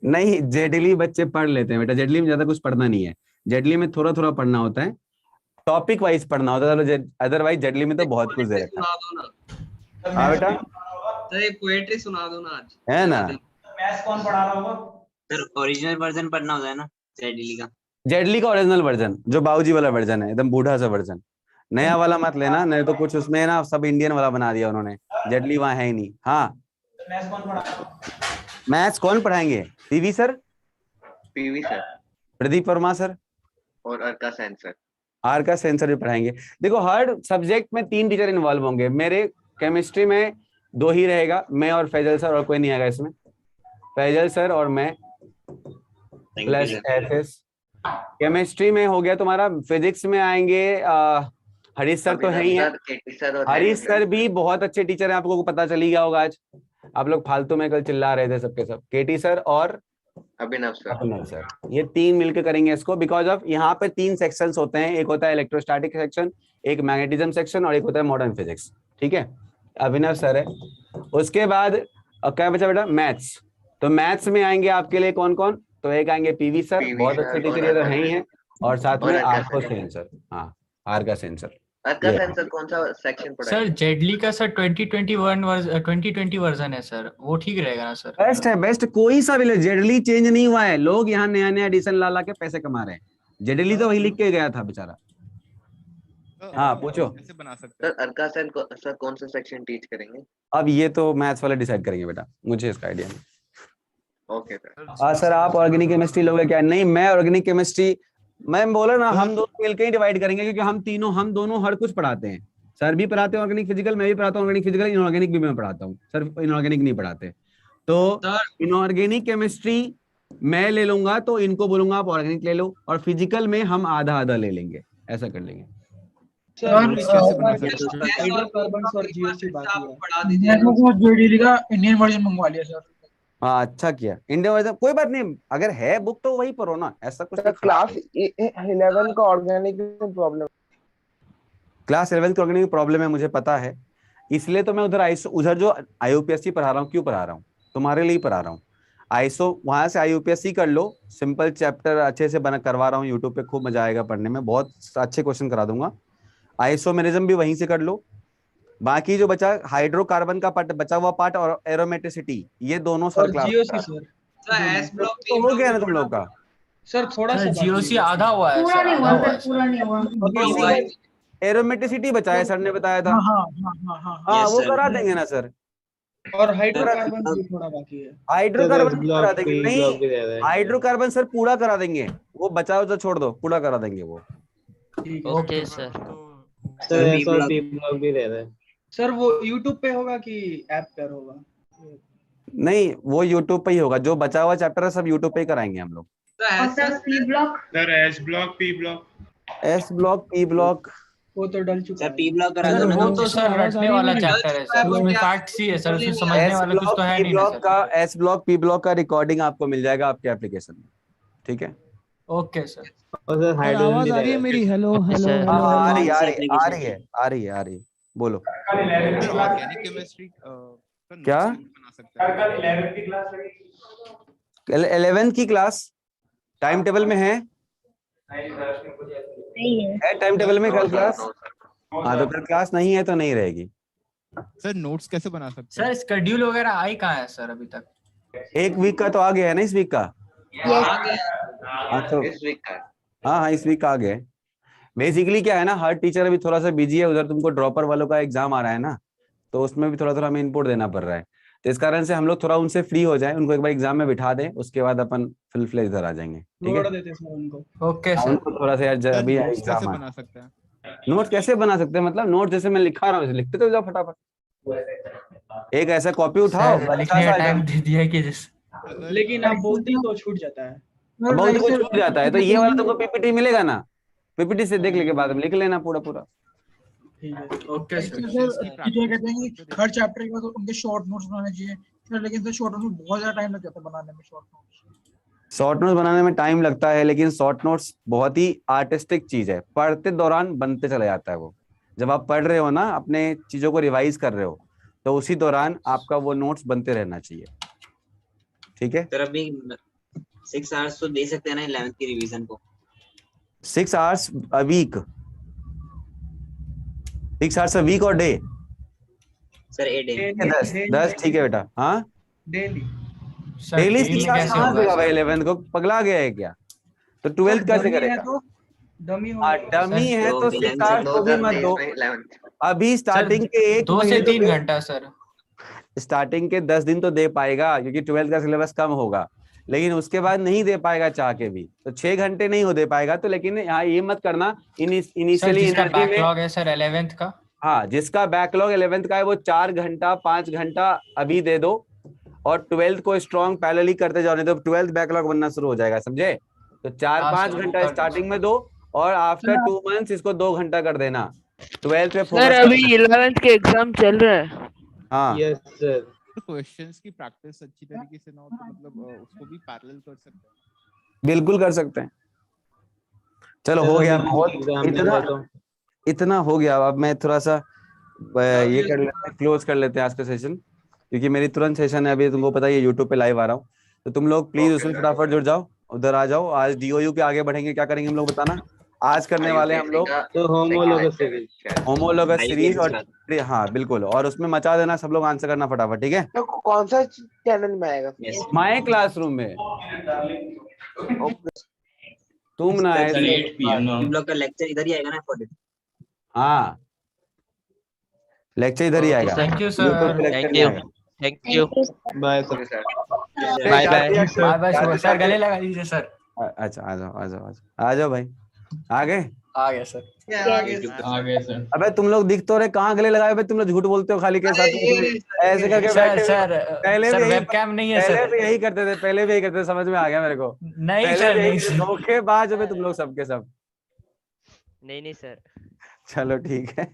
नहीं, जेडली बच्चे पढ़ लेते हैं बेटा, जेडली में ज्यादा कुछ पढ़ना नहीं है, जेडली में थोड़ा थोड़ा पढ़ना होता है, टॉपिक वाइज पढ़ना होता है, अदरवाइज जेडली में तो बहुत कुछ दे रखा है। हाँ बेटा, सर एक पोएट्री सुना दो ना आज, है ना। मैथ्स कौन पढ़ा रहा होगा सर? ओरिजिनल वर्जन पढ़ना होता है ना जेडली का? जेडली का ओरिजिनल वर्जन, जो बाबूजी वाला वर्जन है, एकदम बूढ़ा सा वर्जन, नया वाला मत लेना, नहीं तो कुछ उसमें ना सब इंडियन वाला बना दिया उन्होंने, जेडली वहां है ही नहीं। हाँ, मैथ्स कौन पढ़ा रहा? मैथ्स कौन पढ़ाएंगे? PV sir, sir, Pradeep Verma sir और अर्का सेन सर। आर का सेंसर भी पढ़ाएंगे। देखो हर सब्जेक्ट में 3 टीचर इन्वॉल्व होंगे, मेरे केमिस्ट्री में 2 ही रहेगा, मैं और फैजल सर, और कोई नहीं आएगा इसमें, फैजल सर और मैं प्लस एसएस। केमिस्ट्री में हो गया तुम्हारा, फिजिक्स में आएंगे हरीश सर तो है ही है, हरीश सर भी बहुत अच्छे टीचर है, आपको पता चली गया होगा आज, आप लोग फालतू में कल चिल्ला रहे थे सबके सब। केटी सर और अभिनव सर, ये 3 मिलकर करेंगे इसको, बिकॉज ऑफ यहाँ पे 3 सेक्शंस होते हैं, एक होता है इलेक्ट्रोस्टैटिक सेक्शन, एक मैग्नेटिज्म सेक्शन और एक होता है मॉडर्न फिजिक्स, ठीक है। अभिनव सर है, उसके बाद क्या बचा बेटा, मैथ्स। तो मैथ्स में आएंगे आपके लिए कौन कौन, तो एक आएंगे पीवी सर, बहुत अच्छे टीचर ये तो है ही है, और साथ में आर सेंसर, हाँ आर का सेंसर। अर्का सेंसर कौन सा सेक्शन पढ़ा सर? जेडली का सर 2020 वर्जन है सर, वो ठीक रहेगा ना सर? बेस्ट है, बेस्ट, कोई सा भी ले, जेडली चेंज नहीं हुआ है, लोग यहाँ नया नया एडिशन ला ला के पैसे कमा रहे हैं, जेडली तो वही लिख के गया था बेचारा। हाँ पूछो सर, अर्का सेन सर कौन सा सेक्शन टीच करेंगे? अब ये तो मैथ्स वाले डिसाइड करेंगे बेटा, मुझे इसका आइडिया नहीं। Okay sir. सर आप ऑर्गेनिक केमिस्ट्री लोगे क्या? नहीं, मैं ऑर्गेनिक केमिस्ट्री, मैं बोला ना हम दोनों मिलकर ही डिवाइड करेंगे, क्योंकि हम दोनों हर कुछ पढ़ाते हैं, सर भी पढ़ाते हैं ऑर्गेनिक फिजिकल, मैं भी पढ़ाता हूँ ऑर्गेनिक फिजिकल, इनऑर्गेनिक भी मैं पढ़ाता हूँ, सर इनऑर्गेनिक नहीं पढ़ाते। तो इनऑर्गेनिक केमिस्ट्री मैं ले लूंगा, तो इनको बोलूंगा आप ऑर्गेनिक ले लो, और फिजिकल में हम आधा आधा ले लेंगे, ऐसा कर लेंगे। इंडियन वर्जन मंगवा लिया सर। हाँ अच्छा किया, इंडियन वर्जन कोई बात नहीं, अगर है बुक तो वही पढ़ो ना, ऐसा कुछ। क्लास 11 का ऑर्गेनिक में प्रॉब्लम, क्लास 11 का ऑर्गेनिक प्रॉब्लम है, मुझे पता है, इसलिए तो मैं उधर जो IUPSC पढ़ा रहा हूँ, क्यों पढ़ा रहा हूँ, तुम्हारे लिए पढ़ा रहा हूँ। आईएसओ वहां से IUPSC कर लो, सिंपल चैप्टर अच्छे से बना करवा रहा हूँ यूट्यूब पे, खूब मजा आएगा पढ़ने में, बहुत अच्छे क्वेश्चन करा दूंगा। आइसोमेरिज्म भी वहीं से कर लो, बाकी जो बचा हाइड्रोकार्बन का बचा हुआ पार्ट और एरोमेटिसिटी, ये दोनों सर क्लास हो गया ना तुम लोग का? सर थोड़ा सा जीओसी आधा हुआ है, पूरा नहीं हुआ। एरोमेटिसिटी बचा है, सर ने बताया था। हाँ वो करा देंगे ना सर, और हाइड्रोकार्बन भी थोड़ा बाकी है। हाइड्रोकार्बन करा देंगे, नहीं हाइड्रोकार्बन सर पूरा करा देंगे, वो बचा तो छोड़ दो, पूरा करा देंगे वो। Okay sir. सर वो YouTube पे होगा कि ऐप पर होगा? नहीं वो YouTube पे ही होगा, जो बचा हुआ चैप्टर है सब YouTube पे ही कराएंगे हम लोग। Sir P block, sir S block P block वो तो डल चुका है। पी ब्लॉक करा दो ना। वो तो सर रटने वाला चैप्टर है सर, उसमें फैक्ट्स ही है सर, उसमें समझने वाला कुछ तो है नहीं sir. S block P block का रिकॉर्डिंग आपको मिल जाएगा आपके एप्लीकेशन में, ठीक है? Okay sir. और सर हाइड्रोजन आवाज भी आ रही है रहेगा। मेरी? हेलो हेलो सर, हेलो आ हेलो। रही आ रही है बोलो ऑर्गेनिक केमिस्ट्री क्या 11th की क्लास टाइम टेबल में है टाइम टेबल में कल क्लास। हाँ तो कल क्लास नहीं है तो नहीं रहेगी। सर नोट्स कैसे बना सकते सर स्केड्यूल वगैरह आई कहाँ है सर अभी तक? एक वीक का तो आ गया है ना इस वीक का। हाँ तो इस वीक का हाँ इस वीक का आ गया है। बेसिकली क्या है ना, हर टीचर अभी थोड़ा सा बिजी है, उधर तुमको ड्रॉपर वालों का एग्जाम आ रहा है ना, तो उसमें भी थोड़ा थोड़ा हमें इनपुट देना पड़ रहा है। तो इस कारण से हम लोग थोड़ा उनसे फ्री हो जाए, उनको एक बार एग्जाम में बिठा दें, उसके बाद अपन फुल फ्लेज इधर आ जाएंगे। ठीक है देते सर उनको। ओके हाँ, सर। उनको थोड़ा सा यार अभी नोट्स एग्जाम कैसे आ बना सकते हैं? नोट कैसे बना सकते हैं मतलब नोट जैसे मैं लिखा रहा हूँ लिखते तो जाओ फटाफट। एक ऐसा कॉपी उठाओ सर लिखने का टाइम दे दिया कि जिस लेकिन आप बोलते हैं तो छूट जाता है। बहुत कुछ छूट जाता है। तो ये वाला तुमको पीपीटी मिलेगा ना, पीपीटी से देख लेके बाद में लिख लेना पूरा पूरा। ओके सर टीचर कहते हैं कि हर चैप्टर के बाद उनके शॉर्ट नोट्स बनाने चाहिए सर, लेकिन सर शॉर्ट नोट्स में बहुत ज्यादा टाइम लग जाता है बनाने में। शॉर्ट नोट्स बनाने में टाइम लगता है, लेकिन शॉर्ट नोट्स बहुत ही आर्टिस्टिक चीज है, पढ़ते दौरान बनते चला जाता है वो। जब आप पढ़ रहे हो ना, अपने चीजों को रिवाइज कर रहे हो, तो उसी दौरान आपका वो नोट्स बनते रहना चाहिए। ठीक है सर अभी 6 आवर्स तो दे सकते हैं ना 11th की रिवीजन को? 6 hours a week 6 hours a week और डे? सर 8 डे 10 ठीक है बेटा। हाँ डेली डेली 6 hours कहाँ से होगा भाई? 11th को पगला गया है क्या? तो 12th कैसे करेगा? डमी डमी है तो 6 hours तो भी मत दो। अभी स्टार्टिंग के 2 से 3 घंटा सर। स्टार्टिंग के 10 दिन तो दे पाएगा, क्योंकि 12th का सिलेबस कम होगा, लेकिन उसके बाद नहीं दे पाएगा चाह के भी। तो 6 घंटे नहीं हो दे पाएगा तो, लेकिन यहाँ ये मत करना इनिशियली जिसका बैकलॉग है सर 11th का। हाँ जिसका बैकलॉग 11th का है वो 4 घंटा 5 घंटा अभी दे दो, और 12th को स्ट्रॉन्ग पैरेलली करते जाओ, नहीं तो 12th बैकलॉग बनना शुरू हो जाएगा, समझे? तो 4-5 घंटा स्टार्टिंग में दो, और आफ्टर 2 months इसको 2 घंटा कर देना। 12th पे सर अभी 11th के एग्जाम चल रहे हैं। हाँ यस सर। क्वेश्चंस की प्रैक्टिस अच्छी तरीके से ना हो तो मतलब उसको भी पैरेलल कर सकते हैं। बिल्कुल कर सकते हैं। चलो हो गया, बहुत इतना हो गया। अब मैं थोड़ा सा ये कर लेते हैं, क्लोज कर लेते हैं आज का सेशन, क्योंकि मेरी तुरंत सेशन है अभी, तुमको पता है यूट्यूब पे लाइव आ रहा हूँ। तो तुम लोग प्लीज उसमें फटाफट जुड़ जाओ, उधर आ जाओ। आज डीओयू के आगे बढ़ेंगे, क्या करेंगे हम लोग बताना? आज करने वाले हम लोग तो होमोलोगस सीरीज और हाँ बिल्कुल, और उसमें मचा देना सब लोग, आंसर करना फटाफट। ठीक है? तो कौन सा चैनल में आएगा? माय क्लासरूम में। तुम ना हम लोग का लेक्चर इधर ही आएगा ना 40? हाँ लेक्चर इधर ही आएगा। Thank you sir. Thank you bye sir. Bye bye sir. गले लगा दीजिए सर। अच्छा आ जाओ भाई। आ गए सर। आ गए सर। अबे तुम लोग दिख तो रहे, कहाँ गले लगाए हुए? तुम लोग झूठ बोलते हो खाली के साथ ऐसे करके बैठे। सर पहले भी वेबकैम नहीं है पहले सर। भी यही करते थे, समझ में आ गया मेरे को। नहीं सर नहीं सर। धोखेबाज हो तुम लोग सबके सब। नहीं सर। चलो ठीक है।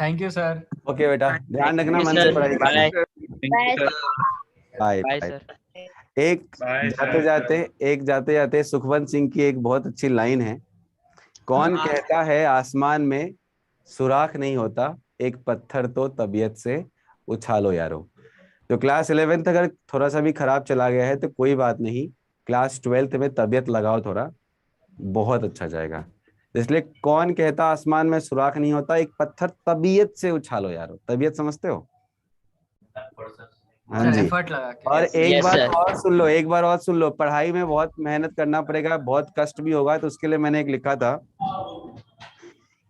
Thank you sir. ओके बेटा, ध्यान रखना, मन से पढ़ाई करना। Bye bye sir. एक जाते जाते सुखवंत सिंह की एक बहुत अच्छी लाइन है, कौन कहता है आसमान में सुराख नहीं होता, एक पत्थर तो तबीयत से उछालो यारो। तो क्लास 11th अगर थोड़ा सा भी खराब चला गया है तो कोई बात नहीं, क्लास 12th में तबीयत लगाओ थोड़ा, बहुत अच्छा जाएगा। इसलिए कौन कहता आसमान में सुराख नहीं होता, एक पत्थर तबीयत से उछालो यारो। तबीयत समझते हो? हाँ जी। और एक बार और सुन लो, पढ़ाई में बहुत मेहनत करना पड़ेगा, बहुत कष्ट भी होगा। तो उसके लिए मैंने एक लिखा था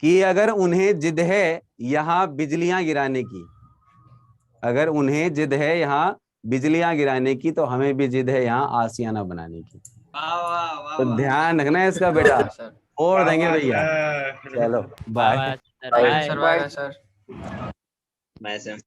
कि अगर उन्हें जिद है यहाँ बिजलियां गिराने की, अगर उन्हें जिद है यहाँ बिजलियां गिराने की, तो हमें भी जिद है यहाँ आसियाना बनाने की। तो ध्यान रखना है इसका बेटा, और देंगे भैया। चलो बाय बाय सर।